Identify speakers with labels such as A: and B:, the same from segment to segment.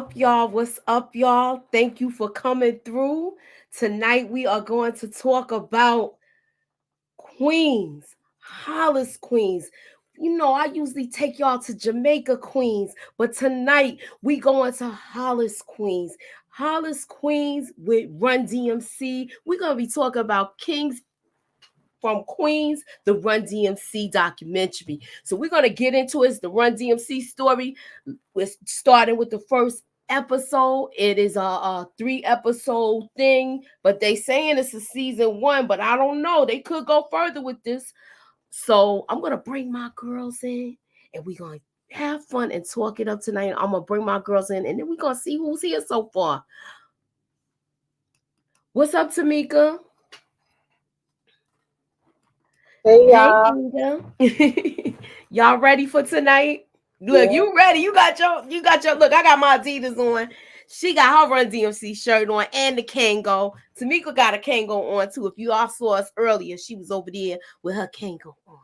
A: up, y'all? What's up, y'all? Thank you for coming through. Tonight we are going to talk about Queens, Hollis Queens. You know, I usually take y'all to Jamaica Queens, but tonight we going to Hollis Queens. Hollis Queens with Run DMC. We're going to be talking about Kings from Queens, the Run DMC documentary. So we're going to get into it. It's the Run DMC story. We're starting with the first episode. It is a 3 episode thing, but they saying it's a season 1, but I don't know. They could go further with this. So I'm going to bring my girls in and we're going to have fun and talk it up tonight. I'm going to bring my girls in and then we're going to see who's here so far. What's up, Tamika?
B: Hey y'all.
A: Hey, y'all ready for tonight? Look, you ready? You got your look. I got my Adidas on. She got her Run DMC shirt on and the Kango. Tamika got a Kango on too. If you all saw us earlier, she was over there with her Kango on.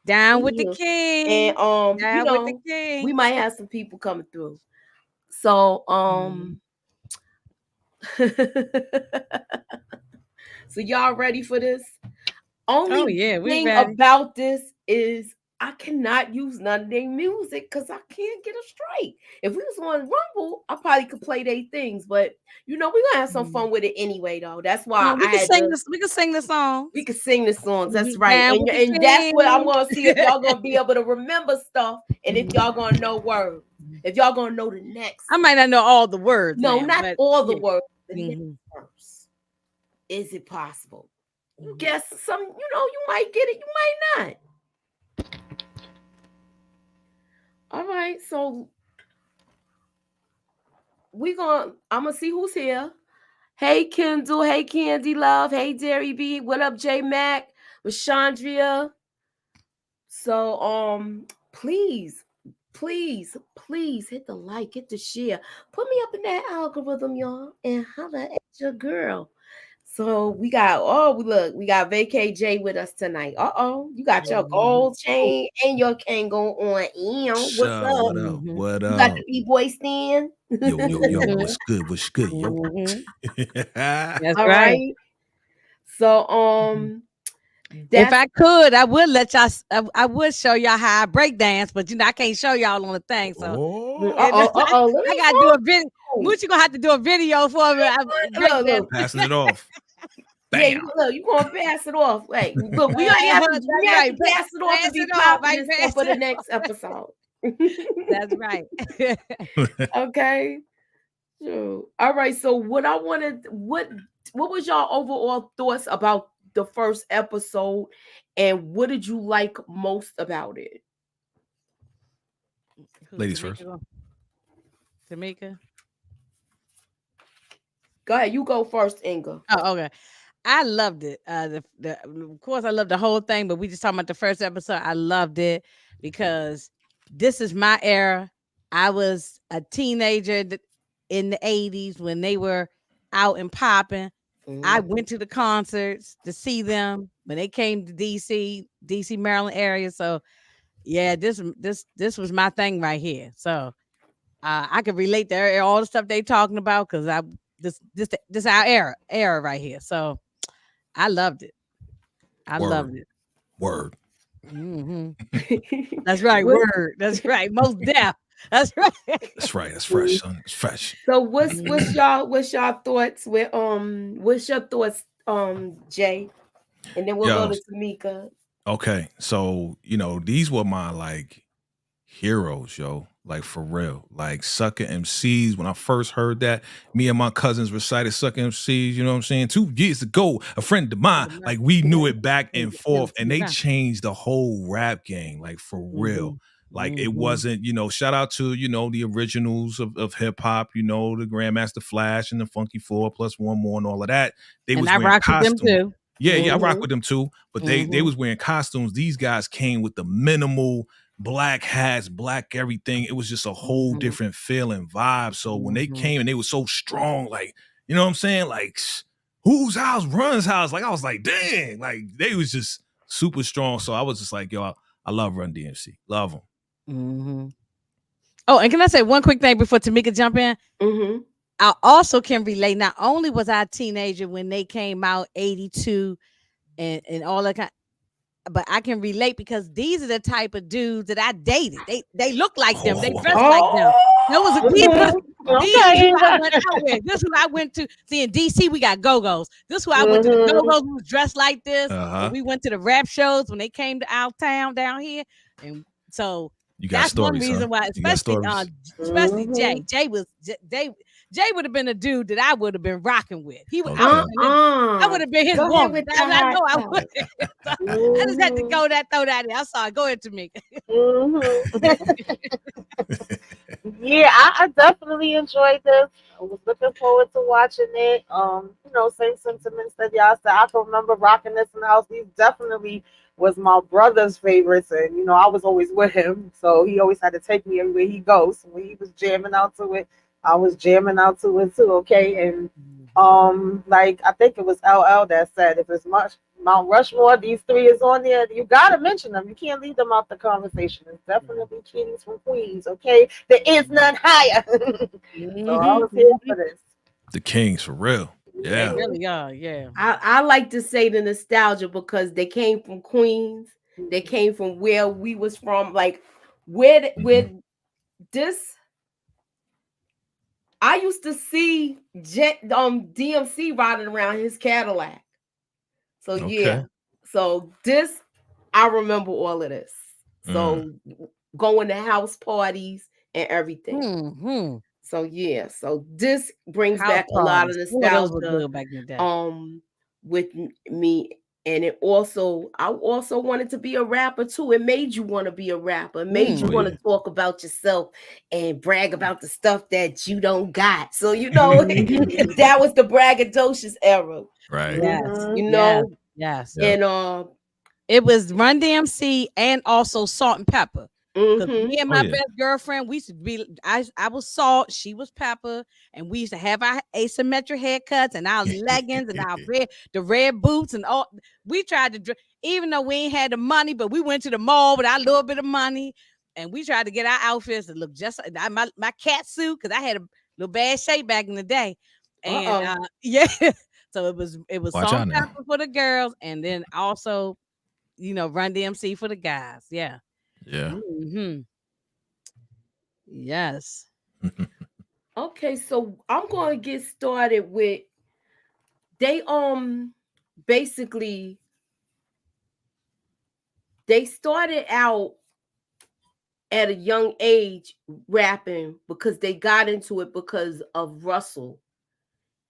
C: Down with the king.
A: And
C: Down with the king.
A: We might have some people coming through. So so y'all ready for this? Only thing about this is I cannot use none of their music because I can't get it straight. If we was on Rumble, I probably could play their things, but you know, we're gonna have some fun with it anyway, though. That's why
C: we can sing the song.
A: We can sing the songs. That's right. And that's what I'm gonna see if y'all gonna be able to remember stuff and if y'all gonna know words. If y'all gonna know the next.
C: I might not know all the words.
A: No, not all the words. The next verse. Is it possible? You guess some, you know, you might get it, you might not. All right, so I'm gonna see who's here. Hey Kendall, hey Candy Love, hey Derry B, what up J Mac, with Chandria. So please hit the like, hit the share, put me up in that algorithm, y'all, and holla at your girl. So we got we got Vacay J with us tonight. You got your gold chain and your Kango on. What's up?
D: What up?
A: You got the B-boy stand?
D: Yo, what's good? Yo?
C: That's
A: all right. So
C: if I could, I would let y'all. I would show y'all how I break dance, but you know I can't show y'all on the thing. So I gotta do a video. What you gonna have to do a video for me?
D: Passing it off.
A: Bam. Yeah, you gonna pass it off. Like, look, we have to pass it off and be popping for the next episode.
C: That's right.
A: Okay. So, all right. So what was y'all overall thoughts about the first episode and what did you like most about it?
D: Ladies first.
C: Tamika.
A: Go ahead. You go first, Inga.
C: Oh, okay. I loved it. Of course, I loved the whole thing, but we just talking about the first episode. I loved it because this is my era. I was a teenager in the 80s when they were out and popping. I went to the concerts to see them when they came to DC, Maryland area. So yeah, this was my thing right here. So I could relate to all the stuff they talking about because this our era right here. So I loved it. Loved it.
D: Word.
C: Mm-hmm. That's right. Word. That's right. Most deaf. That's right.
D: That's right. That's fresh, son. It's fresh.
A: So what's y'all thoughts with what's your thoughts, Jay? And then we'll go to Tamika.
D: Okay. So, you know, these were my like heroes, yo. Like for real. Like Sucker MCs. When I first heard that, me and my cousins recited Sucker MCs, you know what I'm saying? 2 years ago, a friend of mine, like we knew it back and forth, and they changed the whole rap game, like for real. Like it wasn't, you know, shout out to, you know, the originals of hip hop, you know, the Grandmaster Flash and the Funky 4 plus one more and all of that. They was wearing costumes. With them too. Yeah, I rock with them too. But they was wearing costumes. These guys came with the minimal black hats, black everything. It was just a whole different feel and vibe. So when they came and they were so strong, like, you know what I'm saying? Like, whose house? Run's house. Like, I was like, dang. Like, they was just super strong. So I was just like, yo, I love Run DMC. Love them.
C: Oh, and can I say one quick thing before Tamika jump in?
A: Mm-hmm.
C: I also can relate. Not only was I a teenager when they came out, 82 and all that kind, but I can relate because these are the type of dudes that I dated. They look like them. They
D: Oh,
C: dress like them. There was a
A: Oh.
C: these is who
B: Okay.
C: I went out with. This is who I went to. See, in DC, we got go-go's. This is who I went to the
B: Mhm.
C: go-go's. We was dressed like this. And
D: uh-huh.
C: we went to the rap shows when they came to our town down here. And so
D: You got
C: that's one
D: stories, huh?
C: reason why,
D: You got
C: especially
D: stories.
C: Jay.
B: Mhm.
C: Jay would have been a dude that I would have been rocking with.
D: Okay.
C: I would have been his
A: Go ahead
C: woman.
A: with the
C: I
A: hot
C: know I would.
A: sauce.
C: So I just had to
B: Mhm.
C: throw that in. I'm sorry. Go ahead, Tamika.
B: Mhm. Yeah, I definitely enjoyed this. I was looking forward to watching it. Same sentiments that y'all said. I can remember rocking this in the house. These definitely was my brother's favorites, and I was always with him, so he always had to take me everywhere he goes. So when he was jamming out to it, I was jamming out to it too. Okay, and like I think it was LL that said, if it's much Mount Rushmore, these three is on there. You gotta mention them. You can't leave them out the conversation. It's definitely Kings from Queens. Okay, there is none higher. So I was here for this.
D: The Kings for real.
C: They
D: Yeah.
C: really are. Yeah.
A: I like to say the nostalgia because they came from Queens. They came from where we was from. Like where
D: Mhm.
A: this I used to see DMC riding around his Cadillac. So yeah.
D: Okay.
A: So this I remember all of this.
D: Mm.
A: So going to house parties and everything.
C: Hmm.
A: So yeah, so this brings
C: House
A: back a lot of
C: parties. Boy, those were
A: nostalgia
C: good back in the day.
A: with me, and it also I also wanted to be a rapper too. It made you want to be a rapper. It made you
D: Oh
A: want
C: Hmm.
A: to
D: yeah.
A: talk about yourself and brag about the stuff that you don't got. So
C: Mhm.
A: that was the braggadocious era,
D: Right.
C: Yes.
A: you
C: Yes.
A: know,
C: Yes.
D: Yeah.
A: and
C: It was Run DMC and also Salt and Pepper. Cause
A: mm-hmm.
C: me and
D: Oh
C: my
D: yeah.
C: best girlfriend, we used to be. I was Salt, she was Pepper, and we used to have our asymmetric haircuts and our leggings and our the red boots and all. We tried to, even though we ain't had the money, but we went to the mall with our little bit of money, and we tried to get our outfits to look just like my cat suit because I had a little bad shape back in the day, and
A: Uh-oh.
C: yeah. So it was
D: Watch
C: Salt
D: out
C: and
D: now.
C: Pepper for the girls, and then also Run DMC for the guys. Yeah.
D: Yeah.
C: Hmm. Yes.
A: Okay, so I'm gonna get started with they basically they started out at a young age rapping because they got into it because of Russell.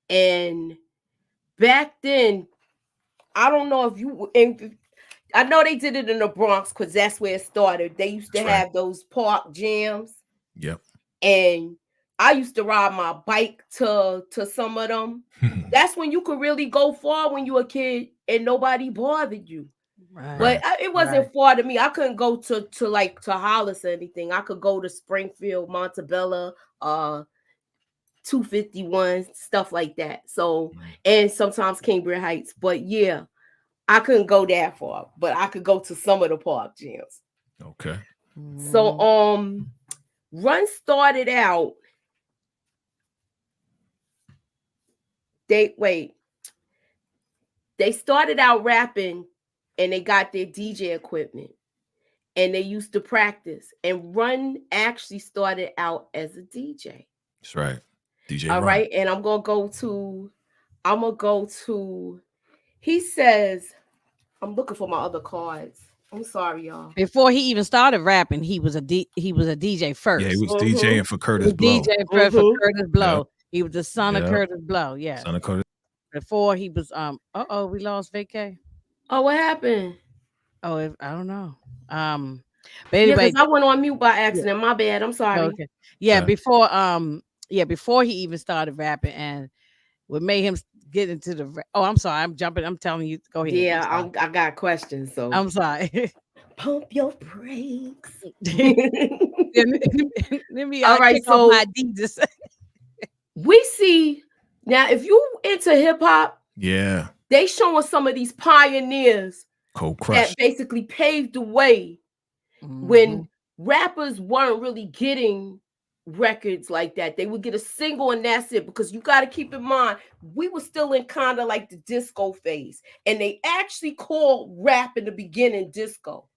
A: And back then, I don't know if you and I know they did it in the Bronx because that's where it started. They used to
D: That's right.
A: have those park jams,
D: Yep.
A: and I used to ride my bike to some of them. That's when you could really go far when you were a kid and nobody bothered you.
C: Right.
A: But
D: Right.
A: it
C: Right.
A: wasn't far to me. I couldn't go to like to Hollis or anything. I could go to Springfield, Montebello, 251, stuff like that. So
D: Mm.
A: and sometimes Cambria Heights. But yeah, I couldn't go that far. But I could go to some of the park gyms.
D: Okay.
A: So
C: Mhm.
A: Run started out. They wait. They started out rapping and they got their DJ equipment and they used to practice. And Run actually started out as a DJ.
D: That's right. DJ
A: All
D: Run.
A: right. And I'm gonna go to he says, I'm looking for my other cards. I'm sorry, y'all.
C: Before he even started rapping, he was a DJ
D: Yeah, he
C: first.
D: was
A: Mm-hmm.
D: DJing for
C: He was
D: Curtis Blow.
C: DJ for
A: Mm-hmm.
C: Curtis
D: Yep.
C: Blow. He was the son of
D: Yep.
C: Curtis Blow. Yeah.
D: Son of Curtis.
C: Before he was we lost vacay.
A: Oh, what happened?
C: I don't know. But
A: Yeah, because
C: anyway,
A: I went on mute by
C: yeah.
A: accident. My bad. I'm sorry.
C: Okay. Yeah,
D: Okay.
C: before he even started rapping, and what made him get into oh, I'm sorry, I'm jumping, I'm telling you, go ahead. I'm
A: Yeah,
C: sorry.
A: I got questions. So
C: I'm sorry.
A: pump your brakes.
C: Let me
A: All right,
C: kick off my
A: so
C: Adidas.
A: we see now if you into hip hop,
D: Yeah.
A: they showing some of these pioneers
D: Cold
A: that
D: Crush.
A: basically paved the way
C: Mhm.
A: when rappers weren't really getting records like that. They would get a single and that's it, because you got to keep in mind we were still in kind of like the disco phase, and they actually called rap in the beginning disco.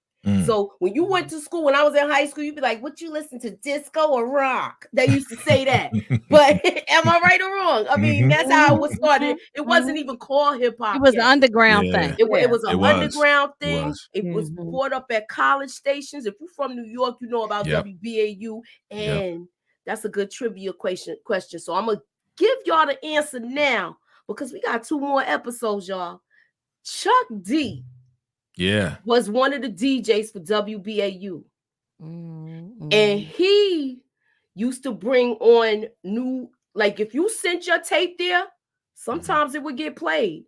A: So when you went to school, when I was in high school, you'd be like, what you listen to, disco or rock? They used to say that. But am I right or wrong? I mean, that's how it was started. It wasn't even called hip hop
C: It was
A: yet.
C: an underground thing.
A: It was an
D: It was.
A: underground
D: It
A: thing.
D: was.
A: It was brought up at college stations. If you're from New York, you know about WBAU. And that's a good trivia question. So I'm going to give y'all the answer now, because we got 2 more episodes, y'all. Chuck D was one of the DJs for WBAU. And he used to bring on new, like if you sent your tape there, sometimes it would get played.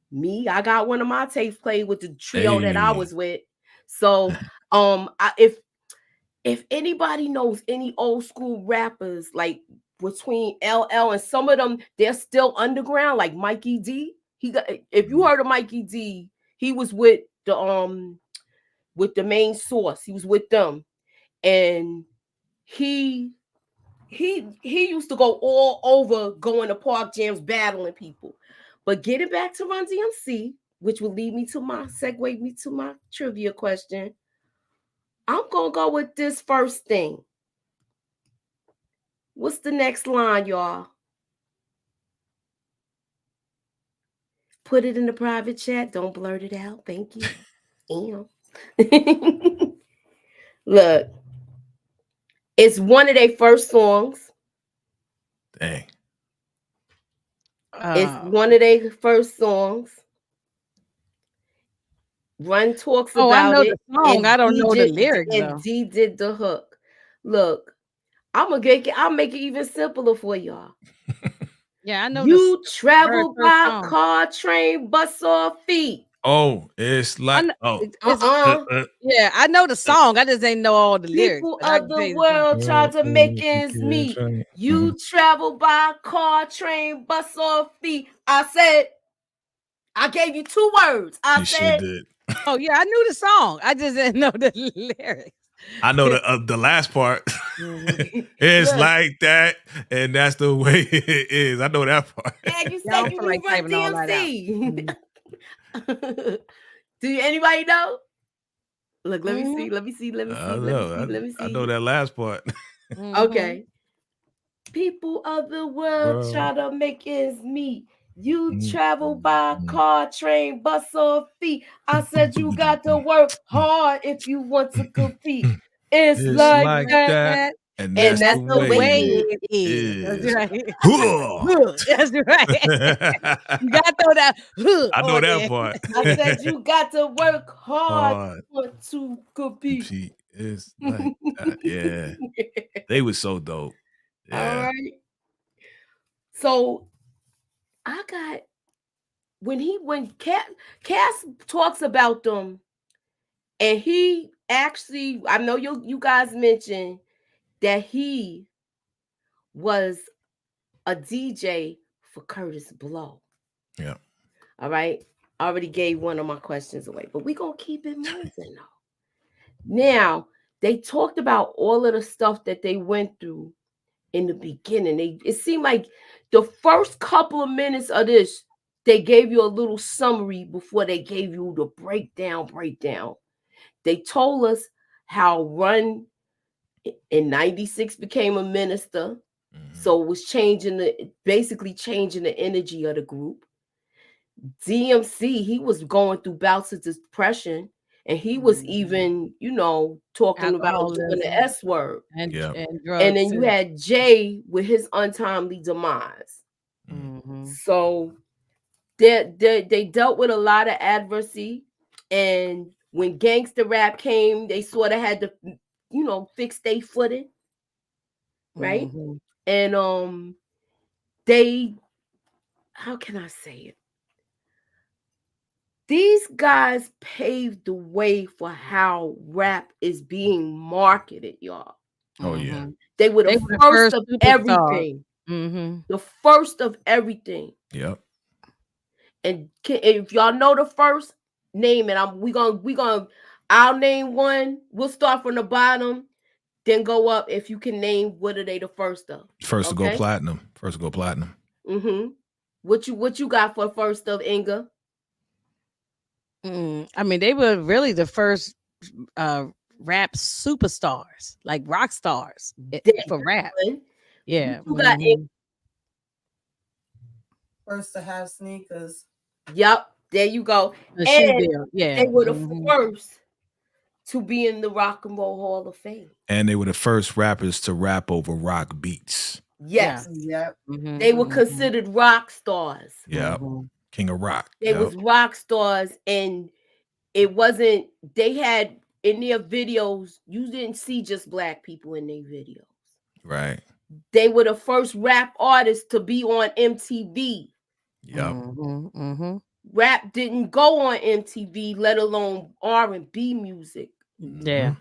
A: Me, I got one of my tapes played with the trio that I was with. So if anybody knows any old school rappers, like between LL and some of them, they're still underground, like Mikey D. If you heard of Mikey D, he was with the main source. He was with them. And he used to go all over, going to park jams, battling people. But getting back to Run DMC, which will lead me to segue me to my trivia question. I'm gonna go with this first thing. What's the next line, y'all? Put it in the private chat. Don't blurt it out. Thank you. Look, it's one of their first songs.
D: Dang.
A: It's one of their first songs. Run talks about
C: I know
A: it.
C: the song. I don't know the lyrics
A: and
C: though.
A: D did the hook. Look, I'll make it even simpler for y'all.
C: Yeah, I know.
A: You travel by car, train, bus, or feet.
D: Oh, it's like
C: yeah, I know the song. I just ain't know all the lyrics.
A: People of the world try to make ends meet. You travel by car, train, bus, or feet. I gave you 2 words. I said,
D: did.
C: Oh yeah, I knew the song. I just didn't know the lyrics.
D: I know the last part. It's like that, and that's the way it is. I know that part.
A: Dad, you said you like Run DMC. Do anybody know? Look, let me see. Let me see.
D: I know that last part.
A: Okay. People of the world try to make ends meet. You travel by car, train, bus, or feet. I said you got to work hard if you want to compete. It's like that.
D: And that's the way
C: it is. That's right. That's right. You got to throw that.
D: I know that part.
A: I said you got to work hard to compete.
D: It's like that. Yeah. They were so dope. Yeah.
A: All right. So I got when Cass talks about them, and he actually, I know you guys mentioned that he was a DJ for Curtis Blow.
D: Yeah.
A: All right. I already gave one of my questions away, but we're gonna keep it moving though. Now, they talked about all of the stuff that they went through in the beginning. It seemed like the first couple of minutes of this, they gave you a little summary before they gave you the breakdown. They told us how Run in 96 became a minister. So it was basically changing the energy of the group. DMC, he was going through bouts of depression, and he was even, talking about doing the S word.
C: And drugs.
A: And then you had Jay with his untimely demise. So they dealt with a lot of adversity, and when gangster rap came, they sort of had to, fix their footing, right? And they, how can I say it? These guys paved the way for how rap is being marketed, y'all.
D: Oh yeah.
A: They were the first of everything. The first of everything.
D: Yep.
A: And if y'all know the first, name it. I'll name one. We'll start from the bottom. then go up if you can name what are they the first of.
D: First to go
A: Okay.
D: platinum. First to go platinum.
A: Mm-hmm. What you got for first of, Inga?
C: I mean, they were really the first uh rap superstars, like rock stars for rap.
A: One. What
C: Yeah.
A: you got?
B: First to have sneakers.
A: Yep. There you go.
C: The shoe
A: And
C: deal. Yeah.
A: they were the first to be in the Rock and Roll Hall of Fame.
D: And they were the first rappers to rap over rock beats.
A: Yes.
B: Yep.
A: They were considered rock stars.
D: Yep. King of Rock.
A: They was rock stars, and it wasn't, they had in their videos, you didn't see just black people in their videos.
D: Right.
A: They were the first rap artists to be on MTV.
D: Yep.
A: Rap didn't go on MTV, let alone R&B music.
C: Yeah.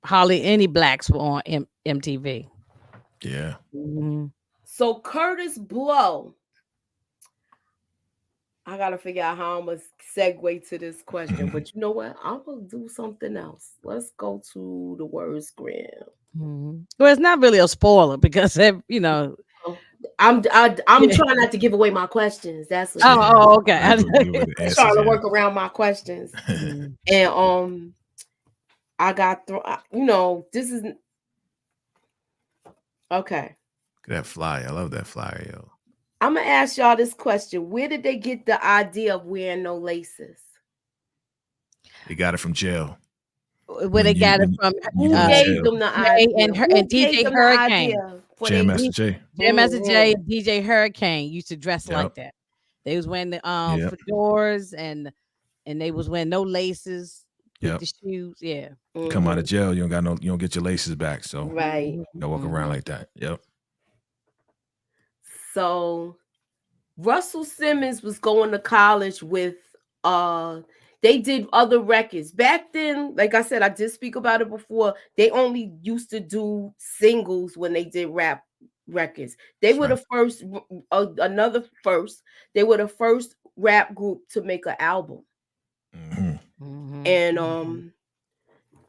C: Hardly any blacks were on MTV.
D: Yeah.
A: So Curtis Blow, I gotta figure out how I'm gonna segue to this question, but you know what? I'm gonna do something else. Let's go to the word scrim.
C: Well, it's not really a spoiler because you know.
A: I'm trying not to give away my questions. That's what
C: okay.
A: I'm trying to work around my questions. And I got this is okay.
D: That flyer. I love that flyer, yo.
A: I'm gonna ask y'all this question. Where did they get the idea of wearing no laces?
D: They got it from jail.
C: Where they got it from?
A: Who gave them the idea?
C: And DJ Hurricane.
D: Jam Master J.
C: Jam Master J and DJ Hurricane used to dress like that. They was wearing the fedoras and they was wearing no laces with the shoes. Yeah.
D: You come out of jail, you don't get your laces back. So
A: right.
D: You don't walk around like that. Yep.
A: So Russell Simmons was going to college with they did other records. Back then, like I said, I did speak about it before. They only used to do singles when they did rap records. They were the first, they were the first rap group to make an album. And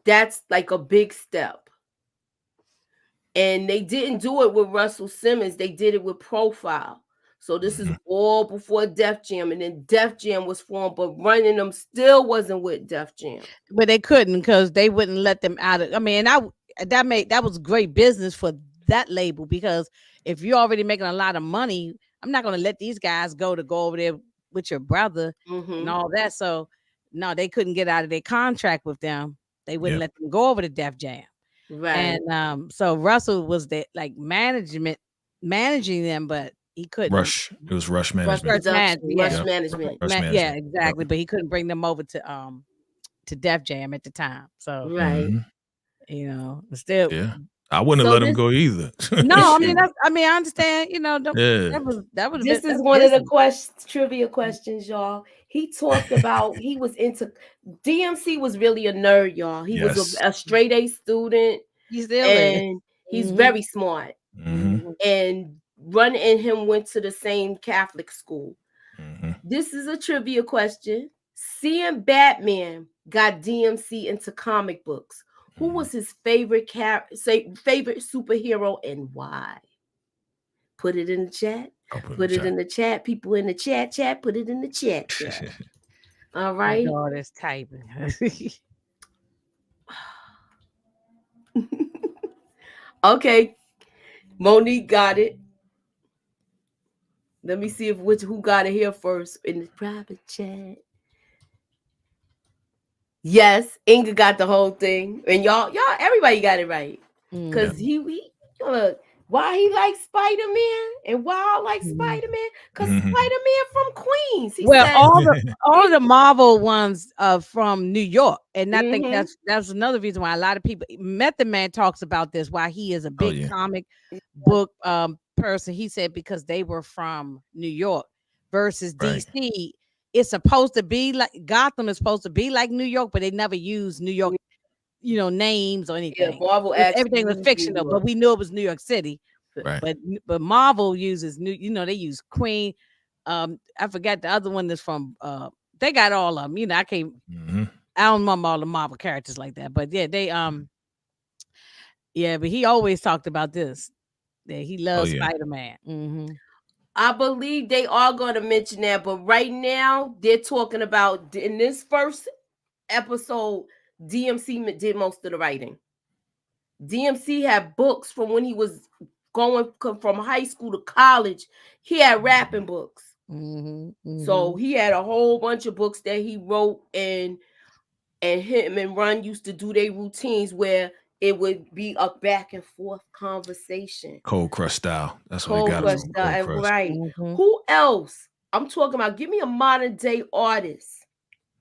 A: that's like a big step. And they didn't do it with Russell Simmons. They did it with Profile. So this is all before Def Jam, and then Def Jam was formed, but Running Them still wasn't with Def Jam.
C: But they couldn't because they wouldn't let them out of. I mean, that was great business for that label because if you're already making a lot of money, I'm not going to let these guys go over there with your brother and all that. So no, they couldn't get out of their contract with them. They wouldn't let them go over to Def Jam.
A: Right.
C: And so Russell was the managing them, but he couldn't.
D: It was Rush Management.
A: Rush Management.
C: Yeah, exactly. But he couldn't bring them over to Def Jam at the time. So still.
D: Yeah. I wouldn't have let him go either.
C: No, I mean, I understand. That was.
A: This is one of the trivia questions, y'all. He talked about he was into DMC was really a nerd, y'all. He was a straight A student.
C: He's still
A: and he's very smart. And Run and him went to the same Catholic school. This is a trivia question. Seeing Batman got DMC into comic books. Who was his favorite favorite superhero and why? Put it in the chat. Put it in the chat. People in the chat. Put it in the chat. All right.
C: My daughter's typing.
A: Okay. Monique got it. Let me see who got it here first in the private chat. Yes, Inga got the whole thing, and y'all, everybody got it right. Because why he likes Spider-Man and why I like Spider-Man? Because Spider-Man from Queens.
C: All the Marvel ones are from New York, and I think that's another reason why a lot of people. Method Man talks about this. Why he is a big comic book person. He said because they were from New York versus DC. It's supposed to be like Gotham is supposed to be like New York, but they never use New York, names or anything.
A: Yeah, Marvel
C: everything was fictional, but we knew it was New York City.
D: Right.
C: But Marvel uses they use Queen. I forgot the other one that's from. They got all of them. I can't. I don't remember all the Marvel characters like that, but yeah, they Yeah, but he always talked about this. That he
D: Oh
C: loves
D: yeah.
C: Spider-Man.
A: I believe they are going to mention that, but right now they're talking about in this first episode, DMC did most of the writing. DMC had books from when he was going from high school to college. He had rapping books. So he had a whole bunch of books that he wrote, and him and Run used to do their routines where it would be a back and forth conversation.
D: Cold Crush style. That's what he
A: Cold
D: got it
A: Crush
D: from. Cold
A: style,
D: Crush.
A: right? Who else? I'm talking about. Give me a modern day artist.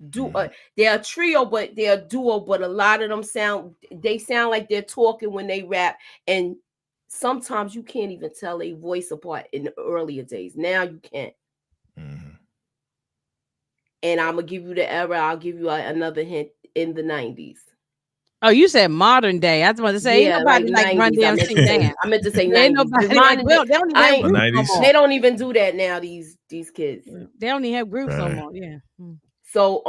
A: They're a trio, but they're a duo. But a lot of them sound like they're talking when they rap, and sometimes you can't even tell a voice apart in the earlier days. Now you can't. And I'm gonna give you the era. I'll give you another hint. In the 90s.
C: Oh, you said modern day. I was about to say, ain't nobody like Run
A: 90s.
C: DMC.
A: I meant to say 90s.
C: Ain't nobody like, well, they don't even have groups no more.
A: They don't even do that now. These kids.
C: They don't even have groups no more. Yeah.
A: So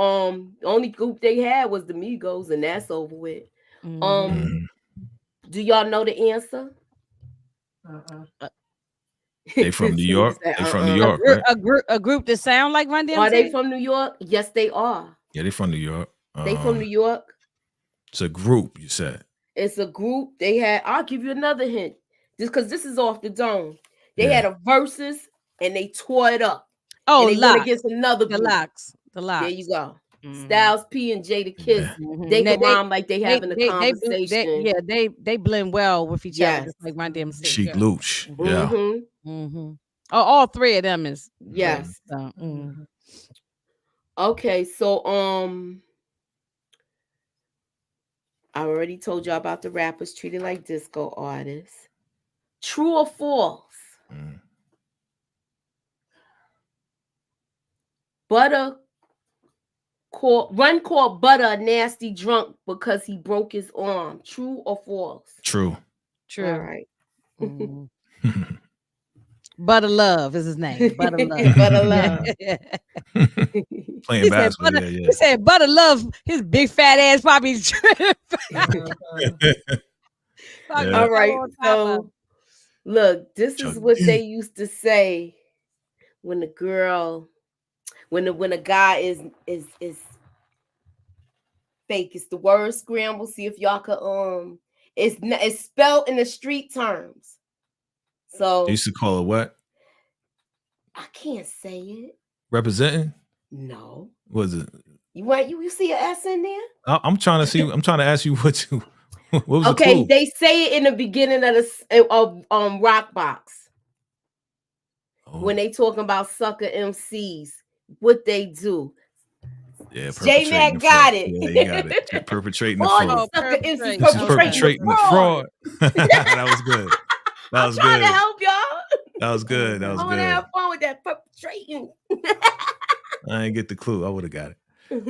A: the only group they had was the Migos, and that's over with. Do y'all know the answer?
D: They from New York. They from New York, right?
C: A group that sound like Run DMC.
A: Are they from New York? Yes, they are.
D: Yeah, they from New York.
A: They from New York.
D: It's a group, you said.
A: It's a group. They had. I'll give you another hint, just because this is off the dome. They had a versus, and they tore it up.
C: Oh,
A: and they went against another group.
C: The Locks.
A: There you go. Styles P and Jada Kiss. They can rhyme like they having a conversation.
C: They blend well with each other, just like Run DMC.
D: Sheek Louch. Yeah.
C: Oh, all three of them is
A: yes. Okay, so I already told y'all about the rappers treated like disco artists. True or false? Run called Butter a nasty drunk because he broke his arm. True or false?
D: True.
A: All right.
C: Butter Love is his name. Butter Love.
A: Butter Love.
D: Playing basketball.
C: He said Butter Love, his big fat ass probably
A: All right. So look, this is what they used to say when the girl, when a guy is fake. It's the word scramble. See if y'all could it's spelled in the street terms. So
D: they used to call it what?
A: I can't say it.
D: Representing?
A: No.
D: What is it?
A: You see an S in there?
D: I'm trying to see. I'm trying to ask you what was the clue?
A: They say it in the beginning of Rock Box. When they talking about sucker MCs, what they do.
D: Yeah,
A: J Mac got it.
D: Yeah, you got it. Perpetrating the
A: fraud.
D: Sucker MCs perpetrating the fraud. That was good. That was good.
A: I'm trying to help y'all.
D: That was good. That was good.
A: I want to have fun with that perpetrating.
D: I didn't get the clue. I would have got it.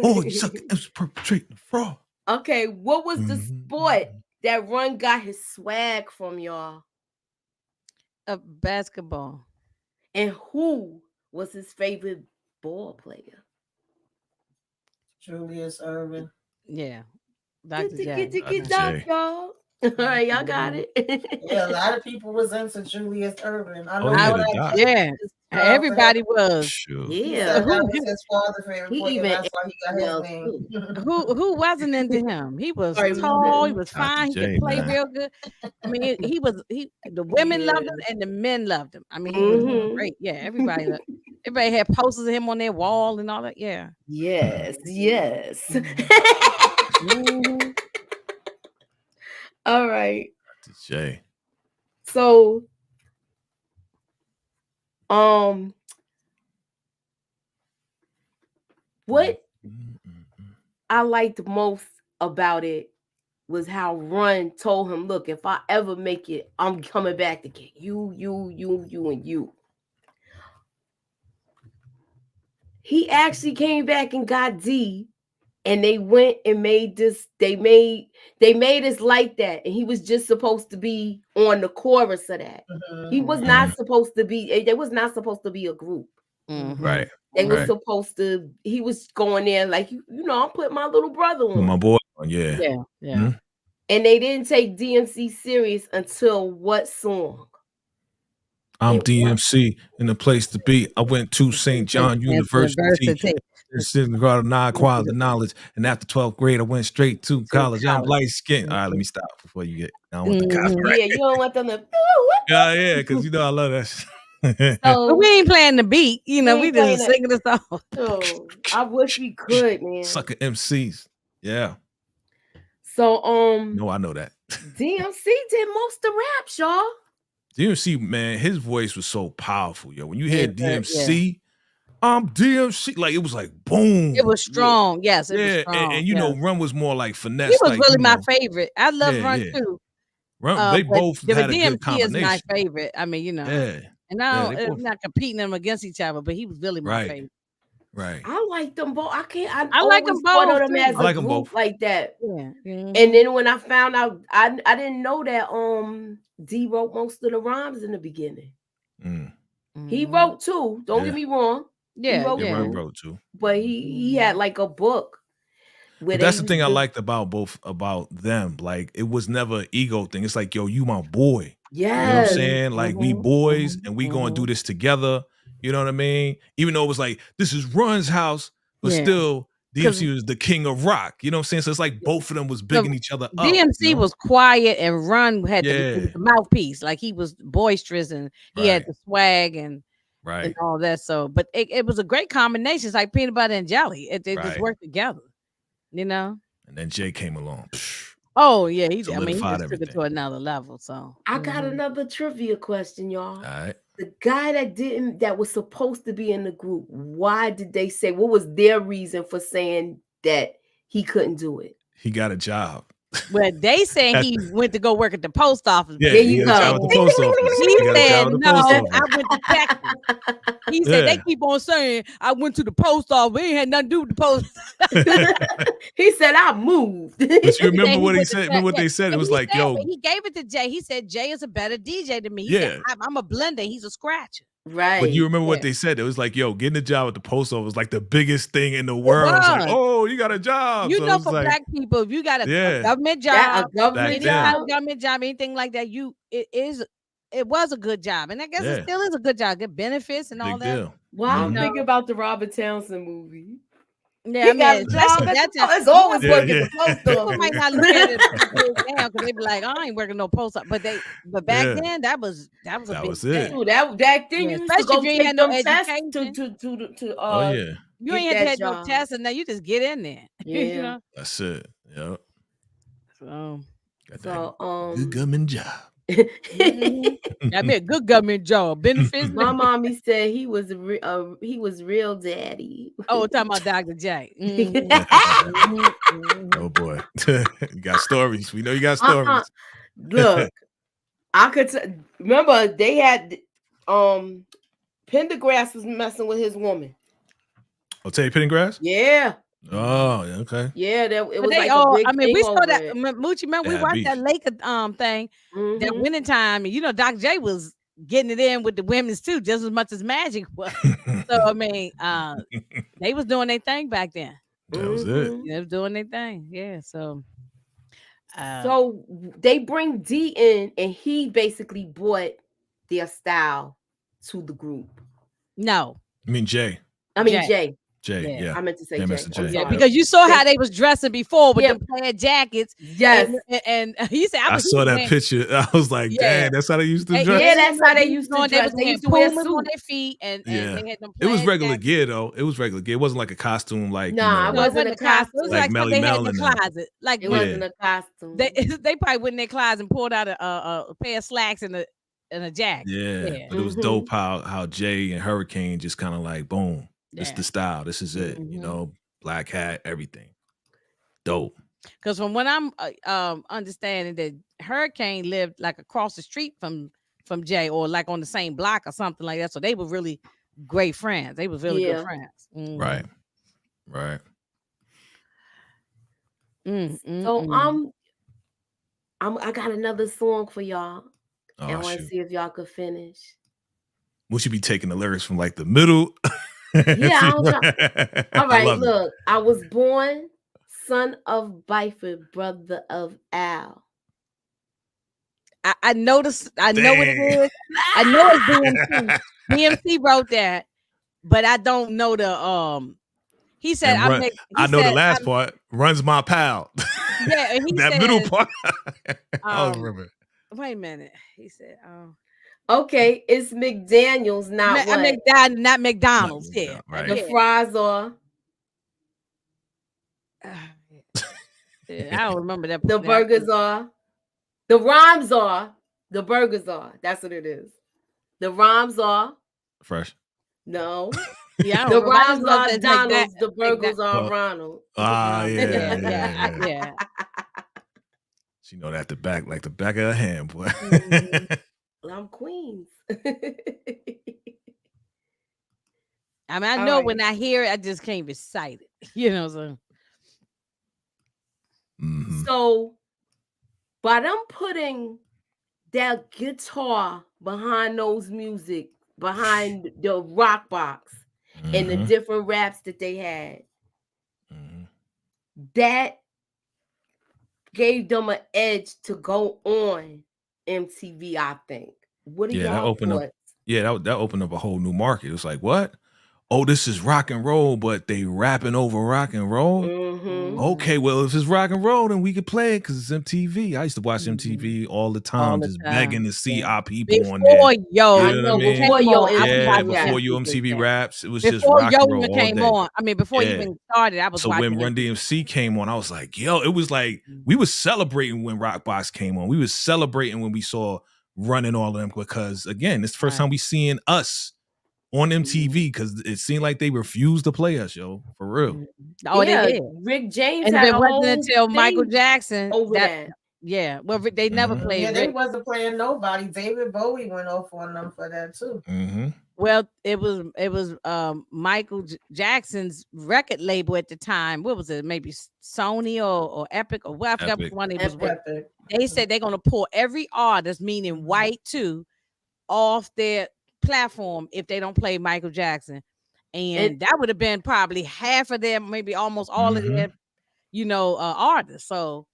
D: Oh, you sucker MCs perpetrating the fraud.
A: Okay, what was the sport that Run got his swag from, y'all?
C: Basketball.
A: And who was his favorite ball player?
B: Julius Erving.
C: Yeah. Dr.
A: Get y'all. All right, y'all got it.
B: Yeah, a lot of people was into Julius Erving. I know
C: everybody was.
D: Sure.
A: Yeah.
B: That was his father's favorite player. That's why he got his name.
C: Who wasn't into him? He was tall. He was fine. He could play real good. I mean, the women loved him and the men loved him. I mean, he was great. Yeah, everybody had posters of him on their wall and all that. Yeah.
A: Yes. All right.
D: Jay.
A: So, what I liked most about it was how Run told him, look, if I ever make it, I'm coming back to get you, and you. He actually came back and got D, and they went and made this. They made us like that, and he was just supposed to be on the chorus of that. He was not supposed to be. They was not supposed to be a group.
D: Right.
A: They were supposed to. He was going there like I'm putting my little brother on.
D: My boy. Yeah.
C: Yeah.
A: And they didn't take DMC serious until what song?
D: I'm
A: And what?
D: DMC in the place to be. I went to St. John University. Sitting got a 9 quality knowledge, and after 12th grade, I went straight to college. I'm light skinned. All right, let me stop before you get. I don't want the copyright.
A: Yeah, you don't want them to.
D: Yeah, because you know I love that shit.
C: But
A: So
C: we ain't playing the beat, you know. We
A: ain't playing
C: just
A: it.
C: singing the song.
A: Oh, I wish we could, man.
D: Sucker MCs. Yeah.
A: So
D: No, I know that.
A: DMC did most of the raps, y'all.
D: DMC, man, his voice was so powerful, yo. When you hear
C: Yeah,
D: DMC, I'm DMC, like it was like boom.
C: It was strong. Yes, it was
D: Yeah,
C: strong.
D: and you know, Run was more like finesse.
C: He was
D: like,
C: really
D: you
C: my
D: know,
C: favorite. I love
D: Yeah,
C: Run
D: yeah.
C: too.
D: Run, they
C: But
D: both
C: the
D: had a
C: DMC
D: good
C: is
D: combination.
C: my favorite. I mean, you know.
D: Yeah,
C: And
D: Yeah,
C: I
D: they
C: am
D: both-
C: not competing them against each other, but he was really my
D: Right.
C: favorite.
D: right.
A: I like them both. I
C: I like
A: always
C: them
A: thought
C: both,
A: of them
C: too.
A: as
D: I
A: a
D: like them
A: group
D: both.
A: like that.
C: Yeah. Mhm.
A: And then when I found out, I didn't know that D wrote most of the rhymes in the beginning.
D: Mm.
A: He
C: Mhm.
A: wrote too. Don't
D: Yeah.
A: get me wrong.
C: Yeah,
A: wrote
D: Yeah,
C: yeah.
D: Run
A: too.
D: wrote too.
A: But he had like a book where
D: But that's the thing I liked about both about them. Like it was never an ego thing. It's like, yo, you my boy. You know what I'm
A: Yes.
D: saying? Like we
C: Mhm,
D: boys
C: mhm,
D: and we gonna do
C: mhm.
D: this together. You know what I mean? Even though it was like, this is Run's house, but
C: Yeah.
D: still
C: 'Cause-
D: DMC was the king of rock. You know what I'm saying? So it's like both of them was bigging each other up.
C: DMC
D: you know?
C: was quiet and Run had
D: Yeah.
C: the mouthpiece. Like he was boisterous and he had
D: Right.
C: the swag and
D: Right.
C: all that. So, but it was a great combination. It's like peanut butter and jelly. They just
D: Right.
C: work together, you know?
D: And then Jay came along. Psh,
C: Oh, yeah. He
D: Solidified
C: just took it to another level. So
A: I got
C: mhm.
A: another trivia question, y'all.
D: All right.
A: The guy that was supposed to be in the group, why did they say, what was their reason for saying that he couldn't do it?
D: He got a job.
C: Well, they saying he went to go work at the post office.
D: Yeah,
A: There
D: he
A: you
D: got a job
A: go.
D: at the post office.
C: He
D: He got a
C: said,
D: job at the
C: no,
D: post
C: I
D: office.
C: went to Texas. He said, they keep on saying, I went to the post office. We ain't had nothing to do with the post.
A: He said, I moved.
D: But you remember what he
C: went to
D: said?
C: Texas.
D: Remember what they said? It
C: And
D: was
C: he
D: like,
C: said-
D: yo,
C: he gave it to Jay. He said, Jay is a better DJ than me. He said,
D: Yeah.
C: I'm a blender. He's a scratcher.
A: Right.
D: but you remember what
C: Yeah.
D: they said? It was like, yo, getting a job at the post office was like the biggest thing in the world. It's like,
C: was.
D: oh, you got a job.
C: You
D: So
C: know,
D: it's
C: for
D: like,
C: black people, if you got a
D: Yeah.
C: government
A: That
C: job,
A: a government
D: Back
C: any
D: then.
C: kind
A: job.
C: of government job, anything like that, it was a good job. And I guess
D: Yeah.
C: it still is a good job, good benefits and all
D: big
C: that.
D: deal.
A: Well, I'm
C: Mhm.
A: thinking about the Robert Townsend movie.
C: Yeah,
A: He
C: I
A: got
C: mean,
A: a job at
C: that's
A: the it's always
D: Yeah,
A: working
D: yeah.
A: at the post
C: people
A: office.
C: might not look at it now because they be like, I ain't working no post up. But back
D: Yeah.
C: then that was a
D: That
C: big
D: was it.
C: thing.
A: Dude, that thing
C: Yeah,
A: you used to
C: especially
A: go
C: if you ain't
A: take
C: had no
A: them tests
C: education.
A: to
D: Oh, yeah.
C: You
A: get
C: ain't had to
A: that
C: have no
A: job.
C: tests, and now you just get in there.
A: Yeah.
C: you know.
D: That's it. Yep.
C: So
D: Got that
A: So
D: good government job.
C: that'd be a good government job. Benefits.
A: my mommy said he was real daddy.
C: Oh, talking about Dr. J.
D: Oh boy. You got stories. We know you got stories.
A: Look, I could remember they had Pendergrass was messing with his woman.
D: Oh, Teddy Pendergrass?
A: Yeah,
D: Oh, yeah, okay.
A: yeah. That it
C: But
A: was
C: they
A: like
C: all,
A: a big
C: I mean,
A: thing
C: we saw
A: over
C: that.
A: it.
C: Moochie, man, we
D: Yeah,
C: watched
D: beef.
C: that Laker thing that
A: Mhm.
C: winning time, and you know, Dr. J was getting it in with the women's too, just as much as Magic was. So I mean, they was doing their thing back then.
D: That was it.
A: Mhm.
C: They was doing their thing. Yeah. So
A: So they bring D in, and he basically brought their style to the group.
C: no.
D: I mean Jay.
A: I mean
C: Jay.
A: Jay.
D: Jay,
C: Yeah.
D: yeah.
A: I meant to say
D: Yeah,
A: Jay.
D: Mr.
A: I'm
D: J.
C: Yeah,
A: sorry.
C: because you saw how they was dressing before with
A: Yeah.
C: the plaid jackets.
A: Yes.
C: And he said,
D: I saw that picture. I was like,
C: Yeah.
D: dang, that's how they used to
C: Hey,
D: dress.
A: Yeah, that's how they used to
C: They
A: dress.
C: was
A: They
C: wearing
A: used to wear
C: Pumas on
A: suits.
C: their feet, and
D: Yeah.
C: they had them.
D: It was
C: plaid
D: regular
C: jackets.
D: gear though. It was regular gear. It wasn't like a costume like
A: Nah,
D: you
A: it
D: know,
A: wasn't a costume.
C: It was
D: Like
C: like
D: Melly
C: something they had
D: Mel
C: in the
D: and them.
C: closet. Like
A: It
D: Yeah.
A: wasn't a costume.
C: they probably went in their closet and pulled out a pair of slacks and a jacket.
D: Yeah.
C: Yeah.
D: But it was
A: Mhm.
D: dope how Jay and Hurricane just kind of like boom. This
C: Yeah.
D: the style. This is it. You
C: Mhm.
D: know, black hat, everything. Dope.
C: Because from what I'm understanding, that Hurricane lived like across the street from Jay, or like on the same block or something like that. So they were really great friends. They was really
A: Yeah.
C: good friends. Mhm.
D: Right. Right.
A: So I got another song for y'all. And I
D: Oh
A: want to
D: shoot.
A: see if y'all could finish.
D: We should be taking the lyrics from like the middle.
A: Yeah, All
D: I
A: right,
D: love it.
A: look. I was born Son of Byford, brother of Al.
C: I noticed. I know what it
D: Dang.
C: is. I know it's BMC. BMC wrote that, but I don't know the. He said
D: And
C: I
D: run.
C: make.
D: I
C: He
D: know the
C: said
D: last part. Runs my pal.
C: yeah, and he
D: That middle
C: says
D: part. I don't
C: um.
D: remember.
C: Wait a minute. He said
A: Okay, it's McDaniels, not
C: I
A: what?
C: make that not
D: Not
C: McDonald's. Yeah,
D: McDonald's, right.
A: The
C: yeah.
A: fries are,
C: Yeah, I don't remember that.
A: the burgers are, the rhymes are, the burgers are. That's what it is. The rhymes are,
D: Fresh.
A: no.
C: Yeah, I
A: The
C: don't remember. I just
A: rhymes
C: know
A: are
C: that
A: Donald's, the
C: McDonald.
A: burgers are Ronald.
D: Ah, yeah,
C: Yeah, yeah,
D: yeah.
C: yeah.
D: She know that the back, like the back of her hand, boy.
C: Mhm.
A: I'm Queens.
C: I mean, I
A: All
C: know
A: right.
C: when I hear it, I just can't recite it. You know, so
D: Mhm.
A: So by them putting that guitar behind those music, behind the rock box and the
D: Mhm.
A: different raps that they had,
D: Mhm.
A: that gave them an edge to go on MTV, I think. What are
D: Yeah, that
A: y'all
D: opened up.
A: thoughts?
D: Yeah, that opened up a whole new market. It was like, what? Oh, this is rock and roll, but they rapping over rock and roll.
A: Mm-hmm.
D: Okay, well, if it's rock and roll, then we could play it because it's MTV. I used to watch
C: Mhm.
D: MTV all the
C: all
D: time,
C: the
D: just begging
C: time.
D: to see
C: Yeah.
D: our people on there.
C: Before Yo,
A: I
D: You know what I
A: know
D: mean?
A: before
C: came
A: your
C: on, I was
D: Yeah,
A: MTV
C: watching
D: before
A: rap.
D: you
C: MTV.
D: MTV
C: Yeah.
D: raps, it was just
C: Before
D: rock
C: Yo
D: and roll
C: even
D: all
C: came
D: day.
C: on, I mean, before it
D: Yeah.
C: even started, I was
D: So when
C: watching
D: Run
C: MTV.
D: DMC came on, I was like, yo, it was like we was celebrating when Rockbox came on. We was celebrating when we saw Run and all of them because again, it's the first
C: Right.
D: time we seeing us on MTV because it seemed like they refused to play us, yo, for real.
C: Mhm. Oh, they
A: Yeah,
C: did.
A: Rick James
C: And
A: had
C: it
A: a
C: wasn't
A: whole
C: until Michael
A: thing
C: Jackson
A: over
C: that,
A: that.
C: yeah, well, they never
D: Mhm.
C: played
B: Yeah, they
C: Rick.
B: wasn't playing nobody. David Bowie went off on them for that too.
D: Mm-hmm.
C: Well, it was Michael Jackson's record label at the time. What was it? Maybe Sony or Epic or what? I forgot which
D: Epic.
C: one it was with.
B: Epic.
C: They said they're gonna pull every artist, meaning white too, off their platform if they don't play Michael Jackson.
A: And
C: And that would have been probably half of them, maybe almost all of
D: Mm-hmm.
C: their, artists. So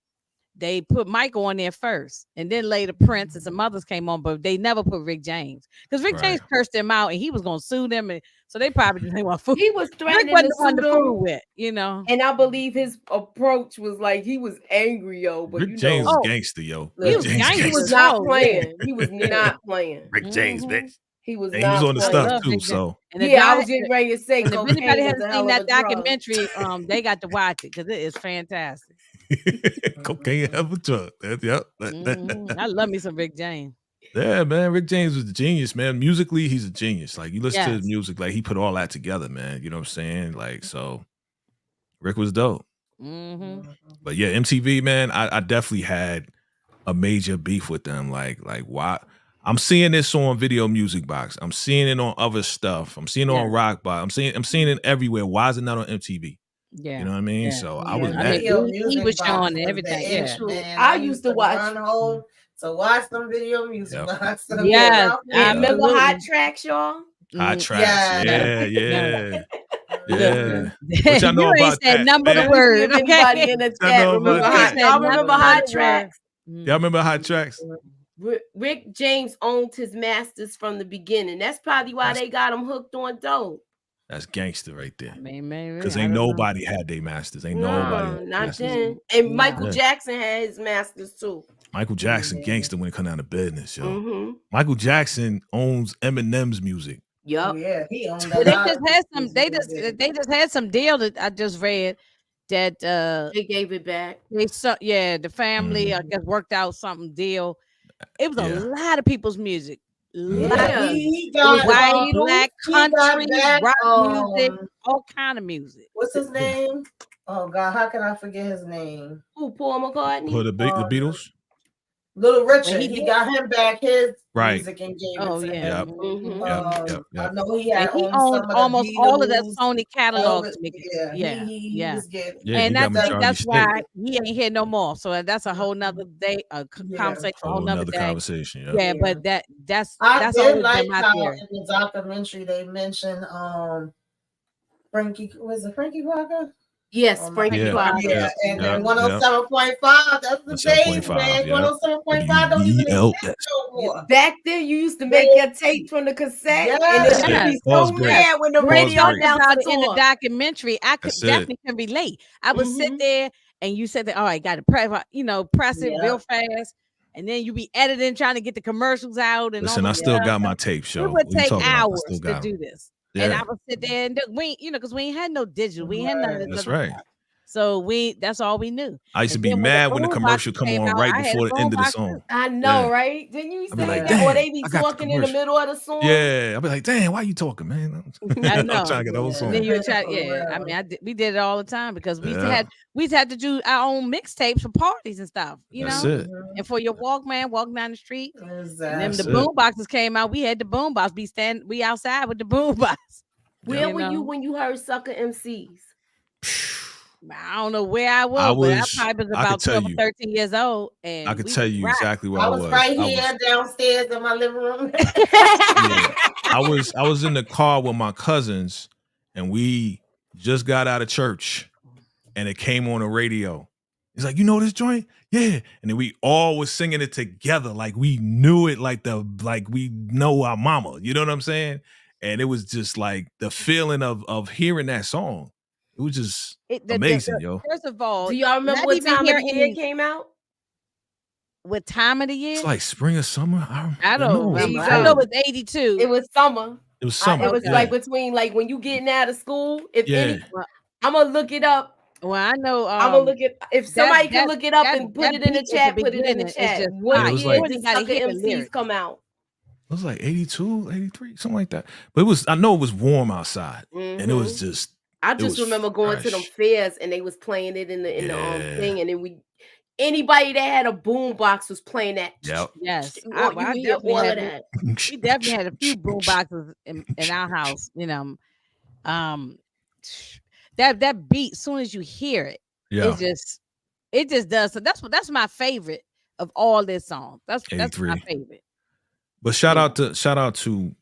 C: they put Michael on there first, and then later Prince and some others came on, but they never put Rick James because Rick
D: Right.
C: James cursed them out, and he was gonna sue them, and so they probably just didn't want to fool.
A: he was
C: Rick
A: threatening
C: wasn't
A: to
C: the one
A: sue
C: to fool
A: them.
C: with, you know.
A: And I believe his approach was like he was angry, yo. But
D: Rick James is
C: Oh,
D: gangster, yo.
C: he
D: Rick
C: was
D: James
A: he was
C: gangster.
D: gangster.
A: not
C: Oh, yeah,
A: playing. He was
C: yeah.
A: not playing.
D: Rick James,
C: Mhm.
D: bitch.
A: He was
D: And he was
A: not
D: on the
C: I
A: playing.
D: stuff
C: love
D: too,
C: Rick James.
D: so
C: And if
A: Yeah, I
C: y'all,
A: was getting ready to say
C: and if anybody
A: cocaine is
C: hasn't
A: a
C: seen
A: hell of
C: that
A: a drug.
C: documentary, they got to watch it because it is fantastic.
D: cocaine have a drug. Yep.
C: I love me some Rick James.
D: Yeah, man. Rick James was a genius, man. Musically, he's a genius. Like you listen to his
C: Yes.
D: music, like he put all that together, man. You know what I'm saying? Like, so Rick was dope.
C: Hmm.
D: But yeah, MTV, man, I definitely had a major beef with them. Like why? I'm seeing this on Video Music Box. I'm seeing it on other stuff. I'm seeing it on
C: Yeah.
D: Rockbox. I'm seeing it everywhere. Why is it not on MTV?
C: Yeah.
D: You know what I mean?
C: Yeah.
D: So I
B: Yeah,
D: was
C: I mean,
D: mad.
B: Video
C: he
B: Music
C: was
B: Box
C: showing
B: was
C: everything.
B: the
C: Yeah.
B: issue, man.
A: I
B: I
A: used
B: used
A: to
B: to
A: watch.
B: run home to watch them Video Music
D: Yep.
B: Box.
C: Yes,
D: Yeah.
A: Remember Hot
C: absolutely.
A: Tracks, y'all?
D: Hot
C: Mm,
D: tracks.
B: Yeah.
D: Yeah,
C: yeah.
D: yeah.
C: Listen,
D: Yeah. What y'all know
C: you ain't
D: about
C: said
D: that,
C: nothing but a
A: Let
D: man?
A: me see if
C: word, okay?
A: anybody in the
D: I
A: chat
D: know
A: remember
D: about
C: You ain't
D: that.
A: Hot.
C: said
A: Y'all
C: nothing
A: remember
C: but
A: Hot
C: a word.
A: Tracks?
D: Y'all remember Hot Tracks?
A: Rick James owned his masters from the beginning. That's probably why
D: That's
A: they got him hooked on dope.
D: that's gangster right there.
C: I mean, maybe
D: Because
C: I
D: ain't
C: don't know.
D: nobody had their masters. Ain't nobody
A: No,
D: had their
A: not
D: masters.
A: then. And
C: No.
A: Michael
D: Yeah.
A: Jackson had his masters too.
D: Michael Jackson
B: Yeah.
D: gangster when it come down to business, yo.
A: Mm-hmm.
D: Michael Jackson owns Eminem's music.
A: Yup.
B: Yeah, he owned a
C: Well, they
B: lot
C: just
B: of
C: had some.
B: music.
C: They just had some deal that I just read that
A: They gave it back.
C: the family I
D: Mhm.
C: guess worked out something deal. It was a
D: Yeah.
C: lot of people's music.
D: Mhm.
C: Lot
A: Yeah.
B: He
C: It was
B: got
C: white, black,
B: he got
C: country,
B: back
C: rock music, all kind of music.
B: what's his name? Oh God, how can I forget his name?
A: Who, Paul McCartney?
D: Who the Beatles?
B: Little
C: When
B: Richard.
C: he
B: He
C: did,
B: got him back his
D: Right.
B: music and gave
C: oh
B: it to
C: yeah,
D: Yep.
B: him.
A: Mm-hmm.
D: Yep.
B: I
D: Yep.
B: know he
C: and
B: had
C: he
B: owned
C: owned
B: some of the
C: almost all of that
B: Beatles.
C: Sony catalog
B: Elvis.
C: to make it.
B: Yeah,
C: Yeah,
B: he
C: yeah.
B: was getting.
D: Yeah,
C: And
D: he
C: I
D: got
C: think
D: majority
C: that's
D: stake.
C: why he ain't here no more. So that's a whole nother day,
B: Yeah.
C: conversation, a whole
D: Whole
C: nother
D: nother
C: day.
D: conversation. Yeah.
C: Yeah,
B: Yeah.
C: but that's
B: I did
C: always
B: like
C: been my
B: how
C: theory.
B: in the documentary they mentioned Frankie, was it Frankie Walker?
A: Yes,
B: on
A: Frankie
D: Yeah,
A: Bob.
B: Yeah,
D: yeah,
B: and
D: yeah,
B: then
D: yeah.
B: 107.5, that's the days,
D: 7.5,
B: man.
D: yeah.
B: 107.5 don't even exist
D: WBLS.
B: no more.
A: Back then, you used to make
B: They-
A: your tapes from the cassette, and it
B: Yes.
D: That's
A: would
D: it.
C: Yes.
A: be
D: Pause break.
C: Yes.
A: somewhere when the
C: When they
D: Pause
A: radio
C: talked
D: break.
C: about
A: announcer
C: it in the
A: talked.
C: documentary, I could
D: That's it.
C: definitely can relate. I would sit there and you said that, oh, I got to press it
B: Yeah.
C: real fast. And then you be editing, trying to get the commercials out and all
D: Listen, I
C: the
D: still
C: stuff.
D: got my tape
C: It
D: show.
C: would
D: What you
C: take
D: talking about? I still
C: hours to
D: got them.
C: do this. And I
D: Yeah,
C: would sit there and because we ain't had no digital. We ain't had none of this
B: Right.
D: that's
C: other
D: right.
C: stuff. So that's all we knew.
D: I used to
C: And
D: be
C: then when the
D: mad when the
C: boom
D: commercial
C: boxes
D: come
C: came
D: on
C: out,
D: right
C: I had a
D: before the
C: boom
D: end of the
C: box too.
D: song.
A: I know,
D: Yeah,
A: right? Didn't you used
D: I'd
A: to
D: be
A: hate
D: like,
C: Yeah.
A: that? Or they
D: damn,
A: be
D: I got the
A: talking in the
D: commercial.
A: middle of the song.
D: Yeah, I'd be like, damn, why you talking, man?
C: I
D: I'm
C: know.
D: trying to get the whole
C: And then
D: song.
C: you would try,
B: For
C: yeah. I mean,
B: real.
C: we did it all the time because
D: Yeah,
C: we used to have to do our own mixtapes for parties and stuff,
D: that's it.
C: And for your Walkman, walking down the street, and then the
D: That's
B: Exactly.
D: it.
C: boom boxes came out. We had the boom box. We outside with the boom box.
A: Where
D: Yep.
C: You
A: were you
C: know,
A: when you heard Sucker MCs?
C: I don't know where I
D: I
C: was, but I
D: was.
C: probably was
D: I could
C: about
D: tell
C: 12 or
D: you.
C: 13 years old,
D: I
C: and
D: could
C: we
D: tell
C: was
D: you
C: rocking.
D: exactly where
B: I
D: I
B: was
D: was.
B: right
D: I
B: here
D: was.
B: downstairs in my living room.
D: Yeah, I was in the car with my cousins, and we just got out of church, and it came on the radio. He's like, you know this joint? Yeah. And then we all was singing it together, like we knew it, like we know our mama. You know what I'm saying? And it was just like the feeling of hearing that song. It was just amazing, yo.
C: First of all,
A: Do y'all remember
C: not
A: what
C: even
A: time of
C: hearing
A: the year it
C: any
A: came out?
C: what time of the
D: It's
C: year.
D: like spring or summer.
C: I
D: I know
C: don't
D: it was
A: There
D: in
A: you
C: remember.
D: the
C: I know
A: go.
C: it
D: fall.
C: was 82.
A: It was summer.
D: It was summer.
A: It was
C: Okay.
A: like
D: Yeah.
A: between like when you getting out of school. If
D: Yeah.
A: any, I'm gonna look it up.
C: Well, I know
A: I'm gonna look it. If
C: that
A: somebody can
C: that
A: look it up
C: that
A: and put
C: that
A: it in the
C: beat at the
A: chat, put it in the
C: beginning is
A: chat.
C: just
A: What
D: Yeah, it
C: fire.
D: was
C: You
A: year
D: like
C: don't
A: did
C: even gotta
A: Sucker
C: hear the
A: MCs
C: lyrics.
A: come out?
D: it was like 82, 83, something like that. But it was, I know it was warm outside. And it was
A: Mhm.
D: just,
A: I
D: it
A: just
D: was
A: remember going to them
D: fresh.
A: fairs and they was playing it in the
D: Yeah.
A: thing, and then anybody that had a boom box was playing that.
D: Yep.
C: Yes,
A: You
C: I
A: you hear
C: definitely
A: all of
C: had.
A: that.
C: We definitely had a few boom boxes in our house. Um, that beat. Soon as you hear it,
D: Yeah.
C: it just does. So that's my favorite of all this song. That's my
D: 83.
C: favorite.
D: But shout out to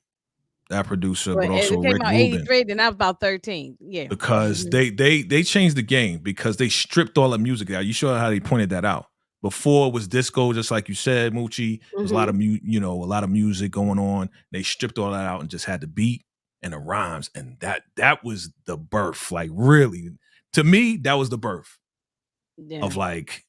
D: that producer,
C: But
D: but
C: as
D: also
C: it came
D: Rick
C: out
D: Rubin,
C: 83, then I was about 13. Yeah.
D: because they changed the game because they stripped all the music out. You saw how they pointed that out. Before it was disco, just like you said, Moochie. There's a lot of a lot of music going on. They stripped all that out and just had the beat and the rhymes, and that was the birth. Like really, to me, that was the birth
C: Yeah.
D: of like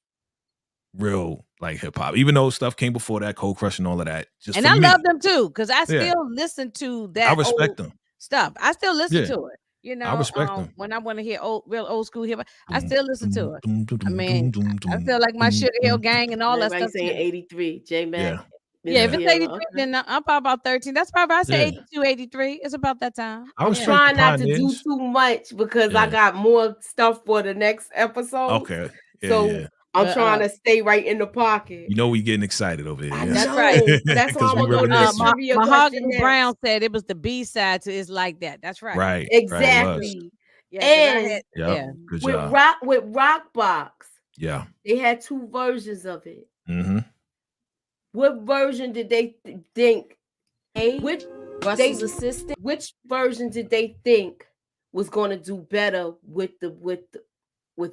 D: real like hip hop. Even though stuff came before that, Cold Crush and all of that. Just
C: And
D: for
C: I
D: me,
C: love them too, because I
D: yeah,
C: still listen to
D: I
C: that
D: respect
C: old
D: them.
C: stuff. I still listen
D: Yeah,
C: to it.
D: I respect them.
C: When I want to hear real old school hip hop, I
D: Doom,
C: still listen to
D: doom,
C: it.
D: doom, doom,
C: I
D: doom,
C: mean,
D: doom,
C: I
D: doom,
C: feel like my
D: doom,
C: Sugar Hill
D: doom,
C: Gang and
A: And
C: all that
A: everybody
C: stuff
A: saying
C: too.
A: 83. J Mac,
D: yeah,
C: Yeah, if
A: Missy
C: it's
D: yeah,
C: 83,
A: Elliott.
C: then I'm probably about 13. That's probably I say
D: yeah.
C: 82, 83. It's about that time.
D: I
A: I'm
C: Yeah.
D: respect the
A: trying not to do
D: pioneers.
A: too much because I
D: Yeah.
A: got more stuff for the next episode.
D: Okay. Yeah,
A: So
D: yeah.
A: I'm
C: But
A: trying to stay right in the pocket.
D: You know we getting excited over here.
A: I
D: Yes.
C: That's right.
A: know. So that's why
D: Because
A: I'm
D: we
A: gonna go to the
D: reminiscing.
A: trivia question
C: Mahogany
A: next.
C: Brown said it was the B side to It's Like That. That's right.
D: Right. Right. It was.
A: Exactly.
C: Yeah, 'cause I
A: And
C: had
D: Yep. Good
A: with
D: job.
A: Rockbox,
D: Yeah.
A: they had two versions of it.
D: Mm-hmm.
A: What version did they think? Which
E: Russell's assistant.
A: Which version did they think was going to do better with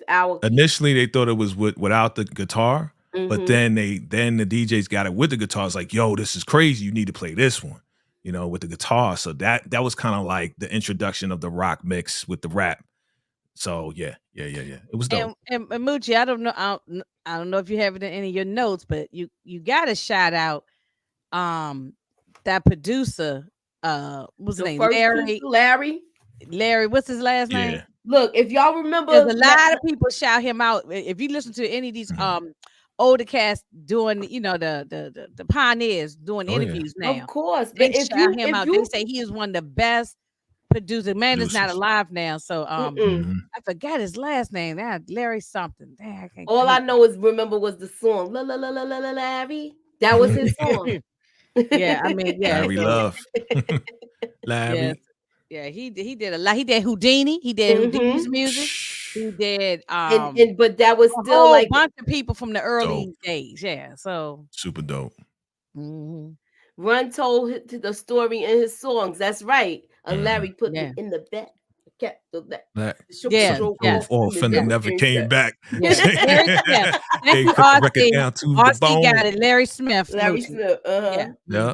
A: our
D: Initially, they thought it was without the guitar, but
A: Mhm.
D: then the DJs got it with the guitar. It's like, yo, this is crazy. You need to play this one, with the guitar. So that was kind of like the introduction of the rock mix with the rap. So yeah. It was dope.
C: and Moochie, I don't know if you have it in any of your notes, but you got to shout out that producer, what's his
A: The
C: name?
A: first
C: Larry, what's his last name?
D: Yeah.
A: Look, if y'all remember,
C: There's a lot of people shout him out. If you listen to any of these older cats doing, the pioneers doing
D: Oh, yeah.
C: interviews now,
A: of course,
C: they
A: but if
C: shout him
A: if
C: out.
A: you,
C: They say he is one of the best producers. Man is not
D: Producers.
C: alive now, so
A: Mm-mm.
C: I forgot his last name. Larry something. Dang, I can't.
A: all I know is was the song La La La La La La Larry. That was his song.
C: Yeah, I mean, yeah.
D: Larry
C: so,
D: Love. Larry.
C: yes, yeah, he did a lot. He did Houdini. He did Houdini's music. He did
A: and but that was
C: a
A: still
C: whole
A: like
C: bunch of people from the early
D: Dope.
C: days. Yeah, so
D: Super dope.
A: Run told the story in his songs. That's right. Larry put me
C: Yeah.
A: in the back. cat the
D: That
C: Yeah,
D: sucker
A: drove
C: yeah,
D: drove
A: off
D: off and
A: and
D: never came back.
C: yeah. Larry Smith. Thank
D: They
C: you,
D: cut the record
C: RC.
D: down to the
C: RC
D: bone.
C: got it. Larry Smith.
A: Larry
C: Movie.
A: Smith.
C: Yeah.
D: Yeah,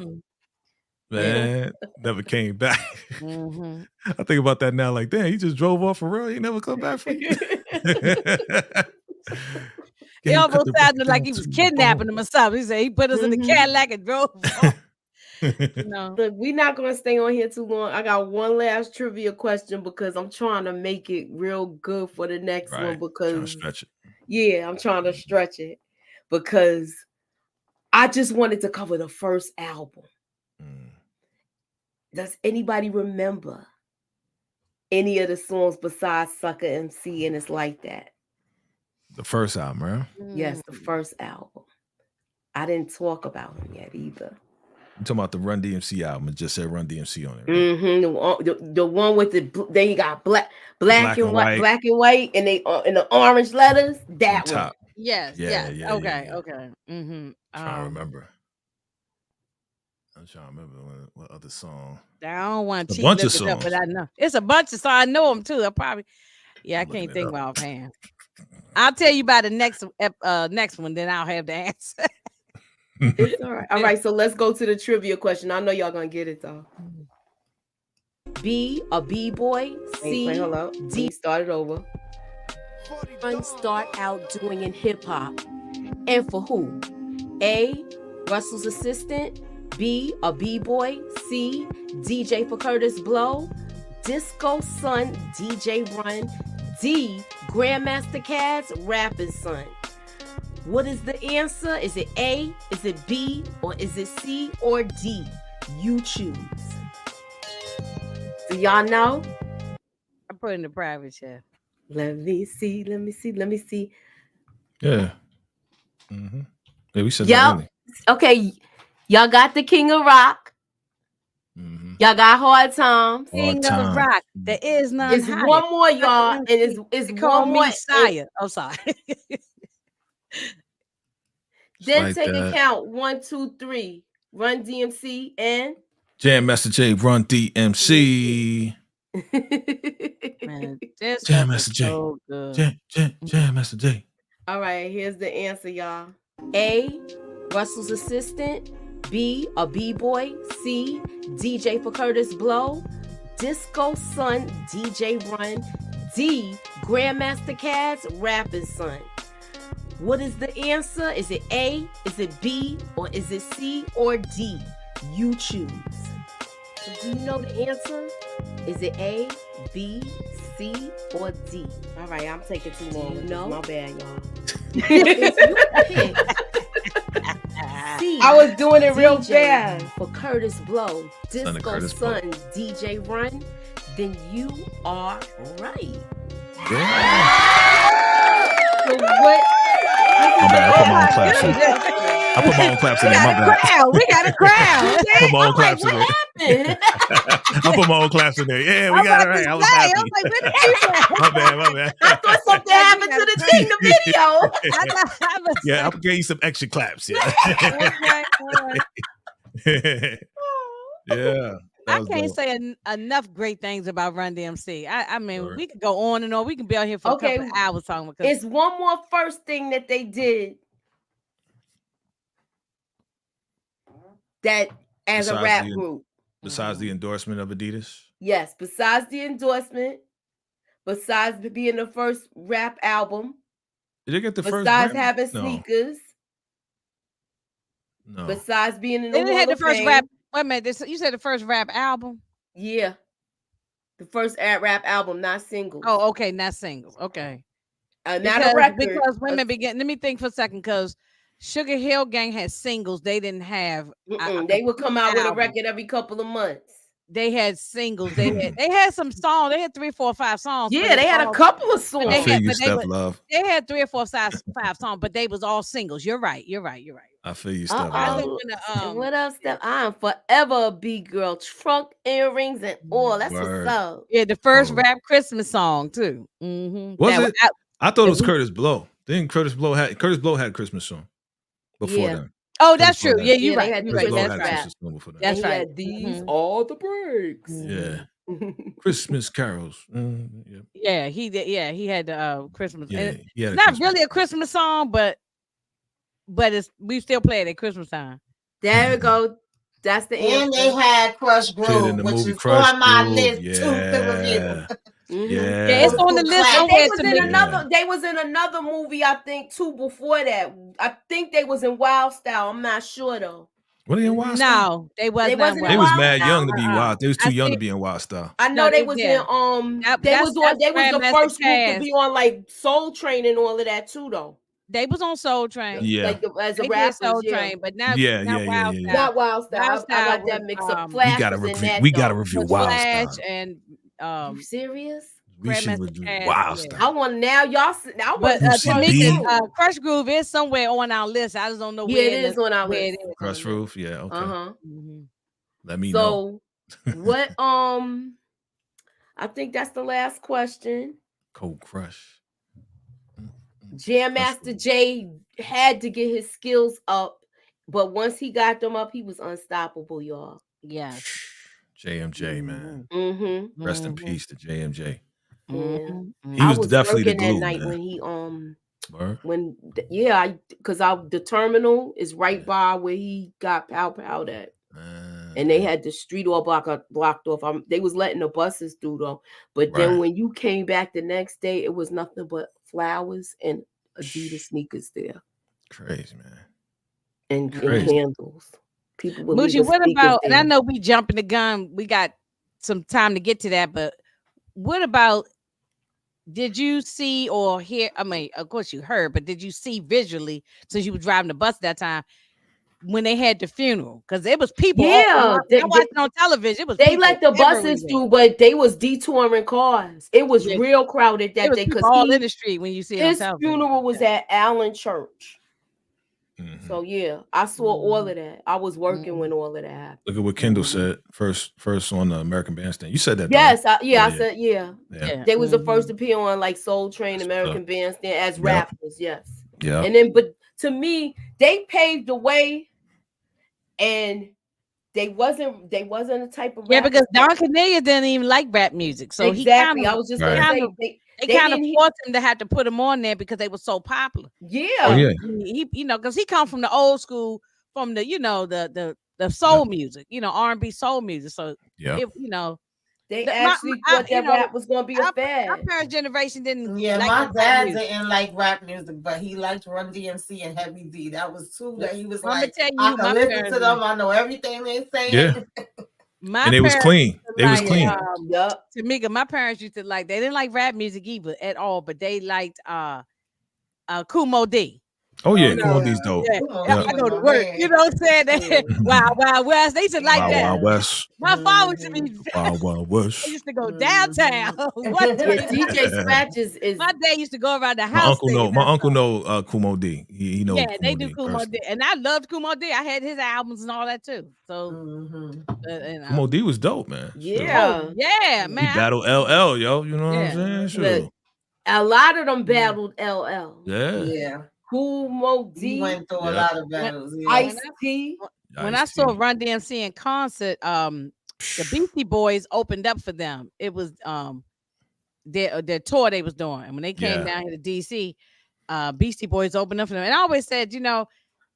A: Yeah.
D: man, never came back.
C: Mm-hmm.
D: I think about that now, like, damn, he just drove off for real. He never come back for you.
C: It almost sounded like he was kidnapping him or something. He said he put us in the Cadillac and drove off.
A: Look, we're not gonna stay on here too long. I got one last trivia question because I'm trying to make it real good for the next one because
D: trying to stretch it.
A: Yeah, I'm trying to stretch it because I just wanted to cover the first album. Does anybody remember any of the songs besides Sucker MC and It's Like That?
D: The first album, right?
A: Yes, the first album. I didn't talk about him yet either.
D: You talking about the Run DMC album? It just said Run DMC on it.
A: Right? The one with then you got black and white, and they in the orange letters. That one.
D: Top.
C: Yes.
D: Yeah,
C: yes.
D: yeah,
C: Okay.
D: yeah.
C: Okay. Mm-hmm.
D: Trying to remember. I'm trying to remember what other song.
C: I don't want to
D: cheat, bunch of
C: look it up,
D: songs.
C: but I know it's a bunch of songs. I know them too. I probably, I can't think about offhand. I'll tell you about the next one, then I'll have the answer.
A: It's all right. All right, so let's go to the trivia question. I know y'all gonna get it though. B, a B-boy. C, wait, hold up. D, start it over. Start out doing in hip-hop. And for who? A, Russell's assistant. B, a B-boy. C, DJ for Curtis Blow. Disco Son, DJ Run. D, Grandmaster Caz, Rapping Son. What is the answer? Is it A, is it B, or is it C or D? You choose. Do y'all know?
C: I put in the private chat.
A: Let me see.
D: Yeah. Mm-hmm. Yeah, we said that early.
A: Okay, y'all got the King of Rock. Mm-hmm. Y'all got Hard Times.
C: King of Rock. There is none.
A: It's higher. One more, y'all, and it's one more.
C: Messiah. I'm sorry.
A: Then like take a count. 1, 2, 3. Run DMC and
D: Jam Master J. Run DMC.
C: Man,
D: Jam Master J.
C: So good.
D: Jam Master J.
A: All right, here's the answer, y'all. A, Russell's assistant. B, a B-boy. C, DJ for Curtis Blow. Disco Son, DJ Run. D, Grandmaster Caz, Rapping Son. What is the answer? Is it A, is it B, or is it C or D? You choose. So do you know the answer? Is it A, B, C, or D? All right, I'm taking too long. You know? My bad, y'all. C, I was doing it real fast. For Curtis Blow, Disco Son, DJ Run, then you are right.
D: Yeah.
A: So what?
D: My bad, I put my own claps in. I put my own claps in there. My bad.
C: We got a crowd.
D: I put my own claps in there. I put my own claps in there. Yeah, we got it right. I was happy. My bad.
A: I thought something happened to the thing, the video.
D: Yeah, I'll give you some extra claps. Yeah. Yeah.
C: I can't say enough great things about Run DMC. I mean, we could go on and on. We can be out here for a couple of hours talking about
A: it's one more first thing that they did that as a rap group.
D: Besides the endorsement of Adidas?
A: Yes, besides the endorsement, besides being the first rap album.
D: Did they get the first?
A: Besides having sneakers.
D: No.
A: Besides being in the
C: Hall of Fame. Rap. Wait a minute, you said the first rap album?
A: Yeah. The first rap album, not singles.
C: Oh, okay, not singles. Okay.
A: Not a record.
C: Because women begin, let me think for a second, because Sugar Hill Gang had singles. They didn't have.
A: They would come out with a record every couple of months.
C: They had singles. They had some songs. They had 3, 4, 5 songs.
A: Yeah, they had a couple of songs.
C: They had 3 or 4, 5 songs, but they was all singles. You're right.
D: I feel you, Steph.
A: What else, Steph? I'm forever a B-girl. Trunk, earrings, and all. That's what's up.
C: Yeah, the first rap Christmas song too. Mm-hmm.
D: Was it? I thought it was Curtis Blow. Then Curtis Blow had a Christmas song before then.
C: Oh, that's true. Yeah, you're right.
A: That's right.
C: That's right.
A: These are the breaks.
D: Yeah. Christmas carols. Yep.
C: Yeah, he did. Yeah, he had the Christmas.
D: Yeah,
C: And
D: he had a
C: not
D: Christmas.
C: really a Christmas song, but it's we still play it at Christmas time.
A: There we go. That's the
B: And they
A: answer.
B: had Crush
D: Kid in
B: Groove,
D: the
B: which
D: movie
B: is
D: Crush
B: on my
D: Groove.
B: list too to review.
C: Yeah,
D: Yeah.
C: it's on the list
B: And
A: And they
C: somewhere
A: was
C: to
A: in
C: me.
A: another. They was in another movie, I think, too. Before that, I think they was in Wild Style. I'm not sure though.
D: Were they in Wild Style?
C: No, they was
A: They
C: not
A: wasn't
D: They
A: in
C: wild.
D: was
A: Wild
D: mad
A: Style.
D: young to be wild. They was too
C: I
D: young to
C: see.
D: be in Wild Style.
A: I know
C: No,
A: they
C: they
A: was
C: yeah.
A: in they was on. They was the
C: Grandmaster
A: first group to
C: Caz.
A: be on like Soul Train and all of that too, though.
C: They was on Soul Train.
D: Yeah.
A: Like as a
C: They did
A: rappers,
C: Soul
A: yeah.
C: Train, but not
D: Yeah,
C: not
D: yeah,
C: Wild
D: yeah.
C: Style.
A: Not Wild Style.
C: Wild
A: I
C: Style
A: got that
C: was
A: mix up.
D: We
A: Flash
D: gotta
A: was in
D: review.
A: that.
D: We gotta
A: though.
D: review
C: was
D: Wild
C: Flash
D: Style.
C: and
A: You serious?
D: We should
C: Grandmaster
D: review
C: Caz,
D: Wild
C: yeah.
D: Style.
A: I want now y'all. I
C: But
A: want
C: to me,
D: UCB?
C: Crush Groove is somewhere on our list. I just don't know
A: Yeah,
C: where
A: it is on our
C: where
A: list.
C: it is.
D: Crush Roof. Yeah. Okay.
A: Uh-huh.
D: Let me know.
A: So what? I think that's the last question.
D: Cold Crush.
A: Jam
D: Crush
A: Master
D: Roof.
A: Jay had to get his skills up, but once he got them up, he was unstoppable, y'all.
C: Yes.
D: JMJ, man.
A: Mm-hmm.
D: Rest in peace to JMJ.
A: Yeah.
D: He
A: I
D: was
A: was
D: definitely the
A: working that
D: glue,
A: night
D: man.
A: when he
D: Word?
A: when yeah, because the terminal is right by where he got pow at. And they had the street all blocked off. They was letting the buses through though. But then
D: Right.
A: when you came back the next day, it was nothing but flowers and Adidas sneakers there.
D: Crazy, man.
A: And
D: Crazy.
A: candles. People would
C: Muji,
A: leave
C: what
A: sneakers
C: about, and I
A: there.
C: know we jumping the gun, we got some time to get to that, but what about, did you see or hear, I mean, of course you heard, but did you see visually, since you were driving the bus that time, when they had the funeral? Because it was people.
A: Yeah,
C: I watched it on television. It was
A: they
C: people
A: let the buses
C: everywhere.
A: through, but they was detouring cars. It was
C: Yeah.
A: real crowded that
C: It was
A: day
C: people
A: because
C: all in the street when you see it on
A: his
C: television.
A: funeral was at Allen Church.
D: Mhm.
A: So yeah, I saw all of that. I was working when all of that happened.
D: Look at what Kendall said first on the American Bandstand. You said that.
A: Yes,
D: though.
A: I said yeah.
D: Yeah.
A: They was the first to appear on like Soul Train, American Bandstand as
D: Yep.
A: rappers. Yes.
D: Yeah.
A: And then, but to me, they paved the way, and they wasn't the type of
C: Yeah, because
A: rappers
C: Don Cornelius didn't even like rap music, so
A: exactly.
C: he
A: I was just
D: Right.
A: gonna say
C: they kind of
A: didn't-
C: forced him to have to put him on there because they were so popular.
A: Yeah.
D: Oh yeah.
C: He because he come from the old school, from the the soul music, R&B soul music. So
D: Yeah.
A: They
C: my-
A: actually
C: my-
A: thought that rap was gonna be a
C: our
A: fad.
C: parents' generation didn't.
B: Yeah,
C: like
B: my
C: the rap
B: dad
C: music.
B: didn't like rap music, but he liked Run DMC and Heavy D. That was two that he was
C: Well, I'ma
B: like,
C: tell you
B: I
C: who
B: can
C: my
B: listen
C: parents
B: to them. I know everything they say.
D: Yeah.
C: My
D: And it was
C: parents
D: clean. They was
C: like,
D: clean.
A: Yup.
C: Tamika, my parents used to like. They didn't like rap music either at all, but they liked Kumo D.
D: Oh yeah.
B: yeah.
D: Come on, these dope.
C: Yeah,
B: Come on,
D: Yeah.
C: I
B: was
C: go to
B: my
C: work.
B: man.
C: You know what I'm saying? Wild Wild West. They used to like
D: Wild
C: that.
D: Wild West.
C: My father used to be.
D: Wild Wild
C: They
D: West.
C: used to go downtown. What?
A: Yeah, DJ Scratch is
C: My dad used to go around the
D: My
C: house.
D: uncle know.
C: singing
D: My
C: that
D: uncle
C: song.
D: know Kumo D. He knows.
C: Yeah, they
D: Kumo
C: do
D: D
C: Kumo
D: personally.
C: D, and I loved Kumo D. I had his albums and all that too. So, and,
D: Kumo D was dope, man.
A: Yeah.
C: oh, yeah,
D: He
C: man.
D: battled LL, yo. You know what
C: Yeah.
D: I'm saying?
A: Look, a lot of them battled LL.
D: Yeah.
B: Yeah.
A: Kumo D.
B: He went through a
D: Yeah.
B: lot of battles. Yeah.
A: Ice-T.
C: When I saw Run DMC in concert, the Beastie Boys opened up for them. It was their tour they was doing, and when they came down here to DC, Beastie Boys opened up for them. And I always said,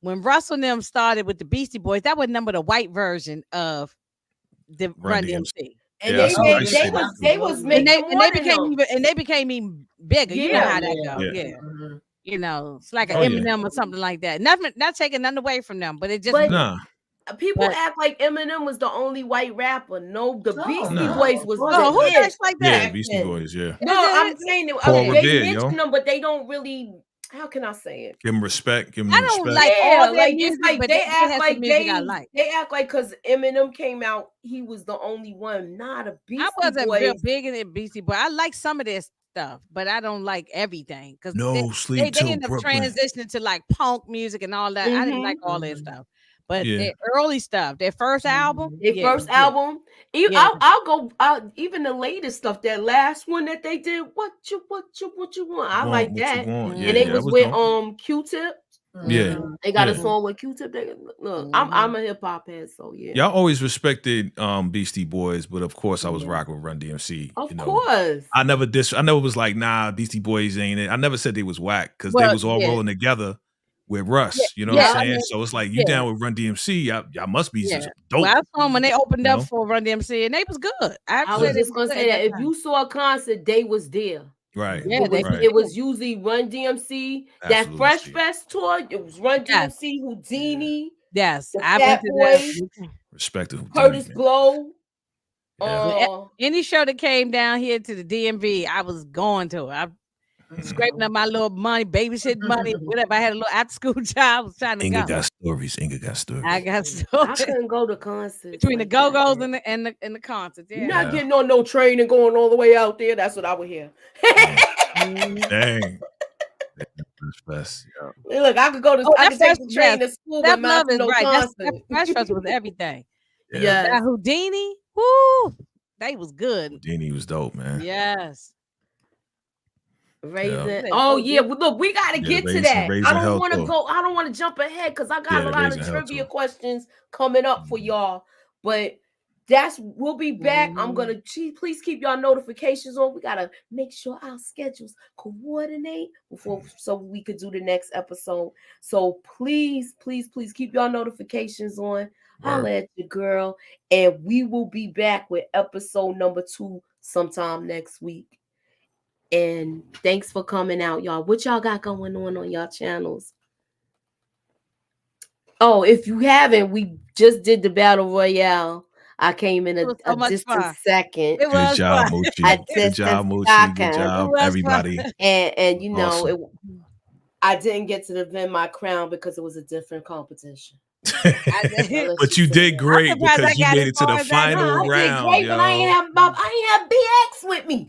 C: when Russell and them started with the Beastie Boys, that was number the white version of the Run DMC.
A: And
D: Yeah,
A: they was making
C: they became even bigger. You know how that goes.
D: Yeah.
C: Yeah. It's like an Eminem or something like that. Not taking nothing away from them, but it just
A: people act like Eminem was the only white rapper. No, the Beastie Boys was
C: who acts like that?
D: Yeah, Beastie Boys, yeah.
A: No, I'm saying it.
D: Paul
A: They
D: Revere,
A: mention them, but they don't really. How can I say it?
D: Give him respect. Give him
C: I don't
D: respect.
C: like all their
A: like
C: music,
A: it's like
C: but
A: they
C: have
A: act
C: some
A: like
C: music I like.
A: they act like because Eminem came out, he was the only one. Not a Beastie
C: I wasn't
A: Boys.
C: real big in Beastie Boy. I like some of their stuff, but I don't like everything because they end up transitioning to like punk music and all that. I didn't like all their stuff, but their early stuff, their first album,
A: album. I'll go even the latest stuff. That last one that they did, what you want? I like that, and it was with Q-Tip.
D: Yeah.
A: They got a
D: Yeah.
A: song with Q-Tip. Look, I'm a hip hop head, so yeah.
D: Y'all always respected Beastie Boys, but of course I was
A: Yeah.
D: rocking with Run DMC.
A: Of
D: You know,
A: course.
D: I never was like, nah, Beastie Boys ain't it. I never said they was whack because they
C: Well,
D: was all
C: yeah.
D: rolling together with Russ. You know
C: Yeah,
D: what
C: I
D: I'm saying?
C: mean,
D: So it's like you
C: yeah.
D: down with Run DMC, y'all must be
C: Yeah.
D: dope.
C: Well, I saw them when they opened
D: You
C: up
D: know?
C: for Run DMC, and they was good. I have to
A: I
C: say
A: was
C: they
A: just
C: was
A: gonna
C: good
A: say
C: at
A: that if
C: time.
A: you saw a concert, they was there.
D: Right.
C: Yeah,
A: It was
C: they
A: it was usually Run DMC. That
D: Absolutely.
A: Fresh Fest tour, it was Run
C: Yes.
A: DMC, Houdini,
C: Yes,
A: the
C: I
A: Fat
C: went to
A: Boys,
C: that.
D: Respect to Houdini,
A: Curtis
D: man.
A: Blow.
D: Yeah.
C: Any show that came down here to the DMV, I was going to. I scraping up my little money, babysitting money, whatever. I had a little after school job. I was trying to
D: Inga
C: go.
D: got stories. Inga got stories.
C: I got
A: I
C: stories
A: couldn't go to concerts
C: between the
A: like
C: Go-Go's
A: that.
C: and the concerts.
A: You're
C: Yeah.
A: not getting on no train and going all the way out there. That's what I would hear.
D: Dang. Fresh Fest. Yeah.
A: Look, I could go to.
C: Oh,
A: I
C: that
A: could take
C: Fresh,
A: the train
C: yes.
A: to school,
C: That
A: but not
C: love
A: to
C: is
A: no
C: right. That
A: concert.
C: Fresh Fest was everything.
D: Yeah.
A: Yes.
C: That Houdini, woo, they was good.
D: Houdini was dope, man.
C: Yes.
A: Raisin.
C: Yeah.
A: Oh yeah, well, look, we gotta
D: Yeah,
A: get to
D: Raisin-
A: that.
D: Raisin
A: I don't
D: Hell
A: want to
D: Tour.
A: go. I don't want to jump ahead because I got
D: Yeah,
A: a
D: the
A: lot
D: Raisin
A: of
D: Hell
A: trivia
D: Tour.
A: questions coming up for y'all. But we'll be back. I'm gonna please keep y'all notifications on. We gotta make sure our schedules coordinate before so we could do the next episode. So please keep y'all notifications on. Holla at your girl, and we will be back with episode number 2 sometime next week. And thanks for coming out, y'all. What y'all got going on y'all channels? Oh, if you haven't, we just did the battle royale. I came in
C: It was so
A: a
C: much
A: distant
C: fun.
A: second.
C: It was
D: Good job,
C: fun.
D: Mochi.
A: A
D: Good
A: distant
D: job, Mochi. Good
A: second.
D: job,
C: It was
D: everybody.
C: fun.
A: And you know,
D: Awesome.
A: I didn't get to defend my crown because it was a different competition.
D: But you did great
C: I'm surprised I
D: because you
C: got
D: made
C: as
D: it to
C: far
D: the
C: as I
D: final
A: I did
D: round,
A: great, but I ain't have BX with me.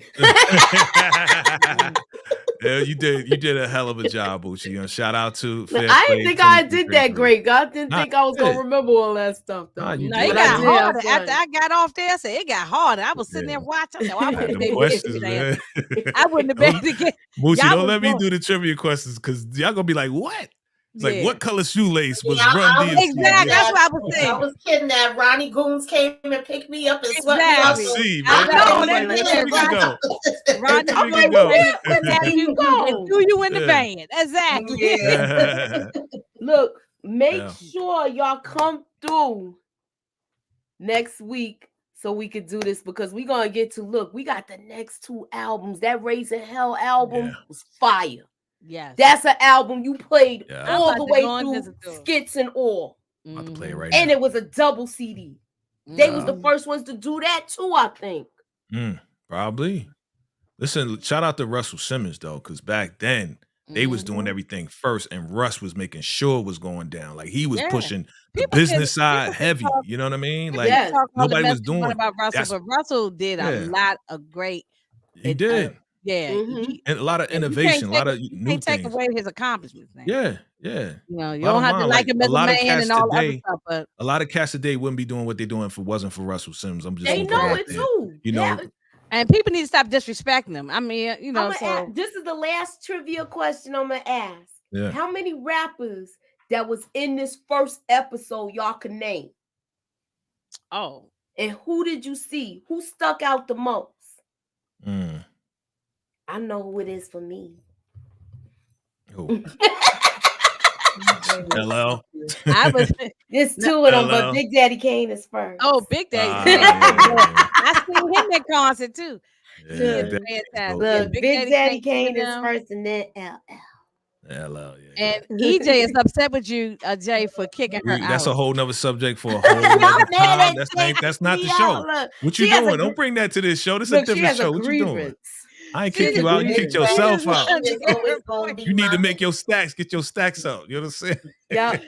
D: Yeah, you did a hell of a job, Bucci. Shout out to Fair
A: I
D: Play
A: didn't think I
D: 23
A: did that great. I didn't
D: Nah,
A: think I was
D: you
A: gonna
D: did.
A: remember all that stuff though.
D: Nah, you
C: No,
D: did.
C: it
A: But I
C: got
A: did have
C: harder. After
A: fun.
C: I got off there, I said it got harder. I was sitting
D: Yeah.
C: there watching. I said, well, I
D: Nah,
C: wouldn't have
D: them
C: been able to
D: questions,
C: get
D: man.
C: I wouldn't have been able to get.
D: Bucci,
C: Y'all
D: don't
C: was
D: let me
C: going-
D: do the trivia questions because y'all gonna be like, what? It's like,
C: Yeah.
D: what color shoelace was
B: Yeah,
D: Run
B: I was
D: DMC?
C: Exactly. That's what I was
B: I
C: saying.
B: was kidding that Ronnie Goons came and picked me up and swept me
D: I
B: off.
C: Exactly.
D: see,
C: I
D: man.
C: know,
D: I'm
C: that's
D: like,
C: it.
D: let me go.
C: Ronnie
D: I'm
C: was
D: like,
C: like,
D: where
C: couldn't have
A: you
C: you
A: go?
C: threw you in the
D: Yeah.
C: van. Exactly.
B: Yeah.
A: Look, make
D: Yeah.
A: sure y'all come through next week so we could do this because we're gonna get to look. We got the next 2 albums. That Raising Hell album
D: Yeah.
A: was fire.
C: Yes.
A: That's an album you played
D: Yeah.
C: I'm
A: all
C: about
A: the
C: to
A: way
C: go and
A: through,
C: listen to it.
A: skits and all.
D: I'm about to play it right
A: And
D: now.
A: it was a double CD. They was the
C: Mhm.
A: first ones to do that too, I think.
D: Probably. Listen, shout out to Russell Simmons though, because back then they was doing
C: Mhm.
D: everything first, and Russ was making sure it was going down. Like he was
C: Yeah.
D: pushing the
C: People can-
D: business side
C: people can
D: heavy.
C: talk-
D: You know what I mean?
C: People
D: Like
A: Yes.
C: talk all the
D: nobody
C: mess
D: was
C: they want
D: doing.
C: about Russell,
D: That's
C: but Russell did a
D: Yeah.
C: lot of great.
D: he did,
C: Yeah,
A: Mhm.
D: and a lot of
C: yeah, you can't
D: innovation, a lot
C: take-
D: of
C: you
D: new
C: can't take
D: things.
C: away his accomplishments. Now.
D: Yeah.
C: You know, you
D: Bottom
C: don't have to
D: line,
C: like him as
D: a
C: a
D: lot of
C: man
D: cats
C: and all the other
D: today.
C: stuff, but
D: A lot of cats today wouldn't be doing what they're doing if it wasn't for Russell Simmons. I'm just
A: They
D: gonna put
A: know
D: out
A: it
D: there.
A: too.
D: You know,
C: and people need to stop disrespecting him. I mean, you know, so
A: This is the last trivia question I'm gonna ask.
D: Yeah.
A: How many rappers that was in this first episode y'all can name?
C: oh,
A: And who did you see? Who stuck out the most?
D: Mm.
A: I know who it is for me.
D: Who? LL.
C: I was
A: There's 2 of them, but
D: LL.
A: Big Daddy Kane is first.
C: Big Daddy.
D: Yeah.
C: I seen him in concert too.
D: Yeah,
C: He is
D: that-
C: fantastic.
A: Look,
C: Yeah,
A: Big Daddy Kane
C: you
A: is
C: know,
A: first, and then LL.
D: LL, yeah.
C: and EJ is upset with you, Jay, for kicking her out.
D: That's a whole nother subject for a whole nother time. That's not the show.
A: Look,
D: What you
A: she has
D: doing?
A: a
D: Don't bring that to this show. This is a
A: Look, she
D: different
A: has
D: show.
A: a
D: What you doing?
A: grievance.
D: I ain't
A: She
D: kicked
A: has
D: you
A: a
D: out. You
A: grievance.
D: kicked yourself out.
B: It's always gonna be
D: You need to
B: my-
D: make your stacks. Get your stacks out. You know what I'm saying?
A: Yeah.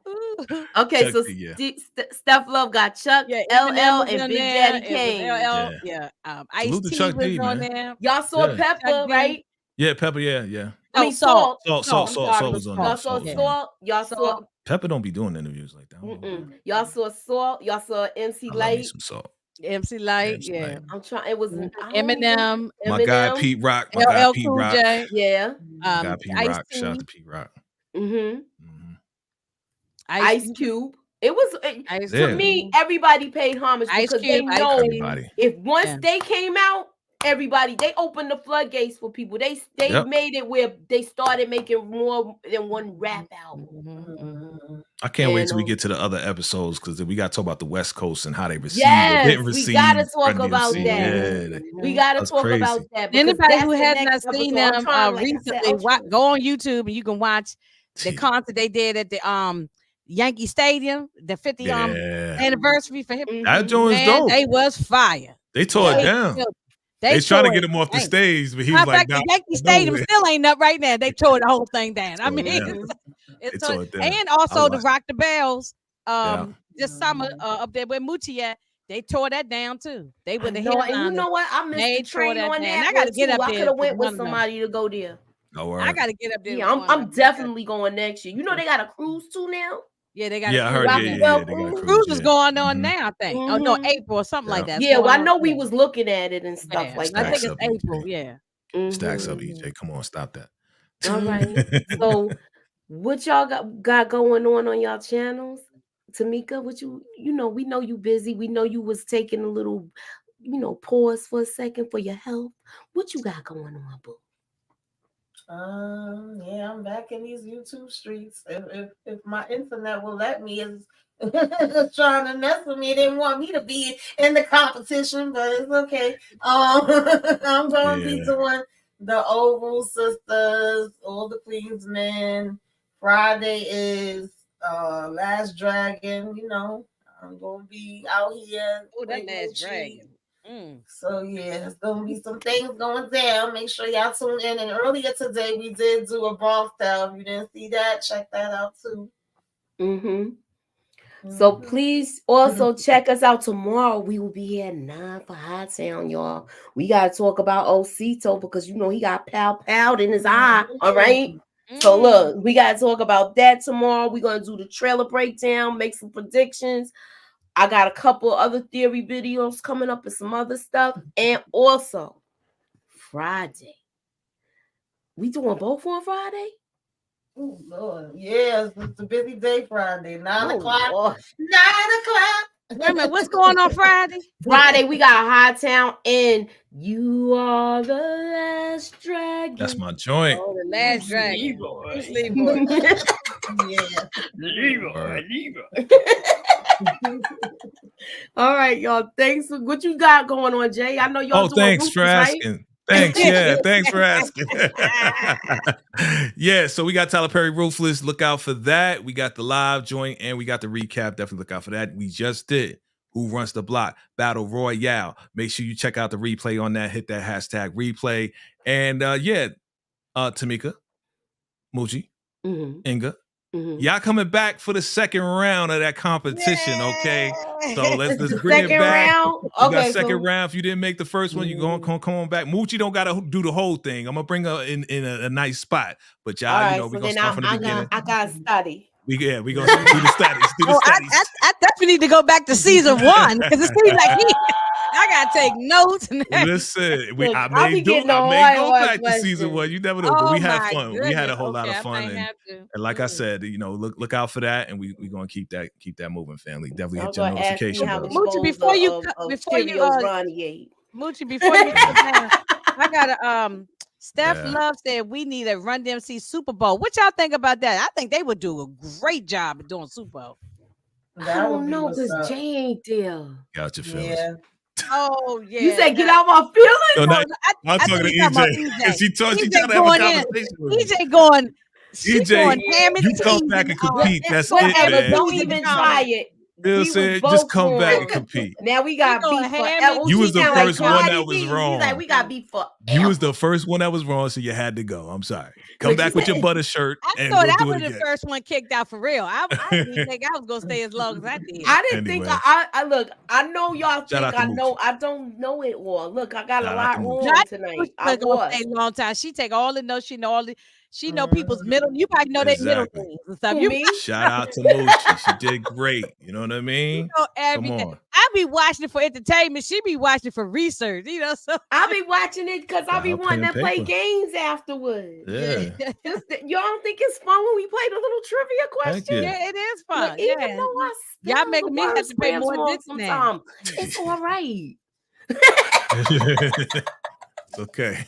C: Ooh.
A: Okay,
D: Chuck
A: so
D: D, yeah.
A: Steph Love got Chuck,
C: Yeah,
A: LL,
C: Eminem was
A: and
C: on
A: Big
C: there.
A: Daddy
C: It was
A: Kane.
C: LL,
D: Yeah.
C: Ice
D: Salute to
C: T
D: Chuck
C: was
D: D,
C: on
D: man.
C: there.
A: Y'all saw
D: Yeah.
A: Pepper,
C: Chuck D.
A: right?
D: Yeah, Pepper, yeah.
A: I mean,
C: Salt.
D: Salt
A: I'm sorry.
D: was on
A: Y'all
D: there.
A: saw
D: Salt was on there.
A: Salt. Y'all saw.
C: Salt.
D: Pepper don't be doing interviews like that.
A: Y'all saw Salt. Y'all saw MC
D: I love me
A: Light.
D: some salt.
C: MC Light,
D: MC
C: yeah.
D: Light.
A: I'm trying. It was
C: Eminem.
D: My guy
A: Eminem.
D: Pete Rock.
C: LL Cool J.
A: Yeah.
D: My guy Pete
C: Ice
D: Rock.
C: T.
D: Shout out to Pete Rock.
A: Mm-hmm. Ice Cube. It was
C: Ice
A: to
D: Yeah.
A: me.
C: Cube,
A: Everybody paid homage
C: Ice
A: because they
C: Cube, Ice
A: know
C: Cube.
D: Everybody.
A: if once
C: Yeah.
A: they came out, they opened the floodgates for people. They
D: Yep.
A: made it where they started making more than one rap album.
D: I can't wait
A: And
D: till we get to the other episodes because we got to talk about the West Coast and how they received or
A: yes,
D: didn't
A: we
D: receive
A: gotta talk
D: Run
A: about
D: DMC.
A: that.
D: Yeah,
A: We gotta
D: that's
A: talk
D: crazy.
A: about that because
C: Anybody
A: that's
C: who
A: the
C: has
A: next
C: not seen
A: episode. I'm
C: them
A: trying, like I said,
C: recently,
A: I'm trying.
C: go on YouTube and you can watch the concert they did at the Yankee Stadium, the 50
D: Yeah,
C: anniversary for him.
D: that
A: Mhm.
D: joint is
C: Man,
D: dope.
C: they was fire.
D: They tore it
C: They
D: down.
C: killed-
D: They
C: They
D: trying to
C: tore
D: get
C: it
D: him off the
C: down.
D: stage, but he
C: Matter
D: was
C: of
D: like,
C: fact,
D: "Nah,
C: the Yankee
D: no
C: Stadium
D: way."
C: still ain't up right now. They tore the whole thing down. I
D: Tore it
C: mean,
D: down.
C: it's
D: They
C: tore,
D: tore it down.
C: and
D: I
C: also the
D: watched
C: Rock the Bells.
D: Yeah.
C: This summer up there with Moochie at, they tore that down too. They
A: I
C: were the
A: know, and you
C: headliners.
A: know what? I missed
C: They
A: the
C: tore
A: train
C: that
A: on
C: down.
A: that
C: I got
A: one
C: to get
A: too.
C: up
A: I
C: there
A: could have
C: with
A: went with
C: one of them.
A: somebody to go there.
D: No
C: I
D: word.
C: got to get up there.
A: Yeah,
C: with one
A: I'm
C: of them.
A: definitely going next year. You know they got a cruise too now.
C: Yeah, they got
D: Yeah,
C: a
D: I
C: cruise.
D: heard.
A: Rock
D: Yeah,
A: the
D: yeah,
A: Bell
D: yeah. They got a
A: cruise.
D: cruise.
C: Cruise is
D: Yeah.
C: going on
D: Mhm.
C: now, I think. Oh no, April or something like
D: Yeah.
C: that. It's
A: Yeah,
C: going
A: well, I
C: on
A: know we
C: now.
A: was looking at it and stuff
C: Yeah,
A: like
C: I
A: that.
C: think
D: Stacks
C: it's
D: up,
C: April.
D: EJ.
C: Yeah.
D: Stacks up,
A: Mhm.
D: EJ. Come on, stop that.
A: All right. So, what y'all got going on y'all channels? Tamika, what you know, we know you busy. We know you was taking a little, pause for a second for your health. What you got going on, boo?
B: Yeah, I'm back in these YouTube streets. If my internet will let me, is trying to mess with me. They didn't want me to be in the competition, but it's okay. I'm gonna be
D: Yeah.
B: doing the Oval Sisters, all the Queens Men. Friday is Last Dragon. I'm gonna be out here.
C: Oh, that
B: with
C: last
B: Gucci.
C: dragon. Mm.
B: So yeah, there's gonna be some things going down. Make sure y'all tune in. And earlier today we did do a Bronx Tale. If you didn't see that, check that out too.
A: So please also check us out tomorrow. We will be here at 9 for High Town, y'all. We gotta talk about Osito because he got pow in his eye. All right. So look, we gotta talk about that tomorrow. We're gonna do the trailer breakdown, make some predictions. I got a couple other theory videos coming up and some other stuff. And also Friday. We doing both on Friday?
B: Oh Lord, yes, it's a busy day Friday. 9 o'clock.
A: Lord.
B: 9 o'clock.
C: Wait a minute, what's going on Friday?
A: Friday, we got High Town and You Are the Last Dragon.
D: That's my joint.
C: Oh, the last dragon.
A: Leroy.
C: Bruce Leroy.
B: Yeah.
A: Leroy. All right, y'all. Thanks. What you got going on, Jay? I know y'all doing
D: Thanks for
A: Rufus, right?
D: asking. Thanks. Yeah, thanks for asking. Yeah, so we got Tyler Perry Ruthless. Look out for that. We got the live joint and we got the recap. Definitely look out for that. We just did Who Runs the Block Battle Royale. Make sure you check out the replay on that. Hit that hashtag replay. And Tamika, Moochie, Inga, y'all coming back for the second round of that competition, okay? So let's bring it back.
A: Round?
D: You
A: Okay,
D: got second
A: cool.
D: round. If you didn't make the first one, you come on back. Moochie don't gotta do the whole thing. I'm gonna bring her in a nice spot. But y'all,
A: All right,
D: we're
A: so
D: gonna
A: then
D: start from the beginning.
A: I got to study.
D: We gonna do the studies. Do the
C: Oh,
D: studies.
C: I definitely need to go back to season 1 because it seems like I gotta take notes. And
D: Listen,
A: Look,
D: I
A: I'll
D: may
A: be getting
D: go
A: hard
D: back to season
A: questions.
D: 1. You never know, but we had
C: my
D: fun. We had a whole lot of fun,
C: Okay, I might have to.
D: and like I said, look out for that, and we gonna keep that moving, family. Definitely
A: Y'all
D: hit your
A: gonna ask me
D: notification
A: how
D: bells.
A: many
C: Moochie,
A: bowls
C: before you
A: of
C: Cheerios
A: Ronnie ate.
C: Moochie, before you sit down, I got a Steph
D: Yeah.
C: Love said we need a Run DMC Super Bowl. What y'all think about that? I think they would do a great job of doing Super Bowl.
A: I don't know because Jay ain't there.
D: Got your feelings.
B: Yeah.
C: Oh yeah.
A: You said get out my feelings?
D: No,
C: No,
D: not- I'm talking to
C: think he's talking
D: EJ.
C: about
D: She trying
C: EJ
D: to have a
C: going in.
D: conversation with me.
C: EJ going. She
D: EJ,
C: going ham and
D: you come
C: cheese
D: back and compete. That's it,
A: Whatever.
D: man.
A: Don't even try it.
D: Bill
A: We
D: said,
A: was
D: just
A: both
D: come back and
A: wrong.
D: compete.
A: Now we got
C: going
A: beef
C: ham
A: forever.
C: and
D: You was
A: He
D: the
A: sound like
D: first one
A: Cardi
D: that was
A: B.
D: wrong.
A: He's like, we got beef forever.
D: You was the first one that was wrong, so you had to go. I'm sorry. Come
A: What
D: back
A: you
D: with your
A: said?
D: butter shirt
C: I
D: and
C: thought
D: we'll
C: I
D: do
C: was
D: it
C: the
D: again.
C: first one kicked out for real. I didn't think I was gonna stay as long as I did.
A: I didn't think
D: Anyway.
A: I look. I know y'all think
D: out to
A: I know.
D: Moochie.
A: I don't know it all. Look, I got
D: Shout
A: a
D: out
A: lot
D: to Moochie.
A: wrong
C: No, I
A: tonight.
C: She's
A: I
C: gonna
A: was.
C: stay a long time. She take all the notes. She know all the. She know people's middle. You probably know their middle
D: Exactly.
C: names and stuff.
A: Who,
C: You
A: me?
D: Shout out to Moochie. She did great. You know what I mean?
C: know
D: Come
C: everything.
D: on.
C: I be watching it for entertainment. She be watching for research. You know, so
A: I be watching it because I be
D: Pen
A: wanting
D: and
A: to play
D: paper.
A: games afterwards.
D: Yeah.
A: Y'all don't think it's fun when we play the little trivia question?
D: yeah.
C: yeah, it is
A: Look,
C: fun.
A: even
C: Yeah,
A: though I
C: y'all
A: spell
C: making
A: the
C: me have
A: word
C: to pay
A: scrams
C: more
A: wrong
C: attention now.
A: sometimes, it's all right.
D: It's okay.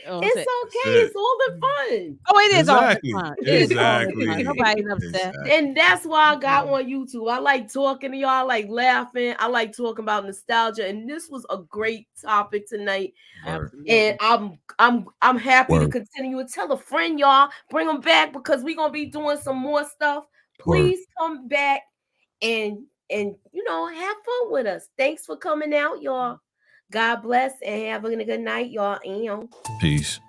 C: Oh,
A: It's
C: say-
A: okay.
D: it.
A: It's all the fun.
C: oh, it is all the
D: Exactly.
C: fun. It is all the fun.
D: Exactly.
C: Nobody's upset.
D: Exactly.
A: And that's why I got on YouTube. I like talking to y'all, I like laughing. I like talking about nostalgia. And this was a great topic tonight.
D: Word.
A: And I'm happy to
D: Word.
A: continue and tell a friend, y'all. Bring them back because we're gonna be doing some more stuff. Please come back and have fun with us. Thanks for coming out, y'all. God bless and have a good night, y'all. And
D: Peace.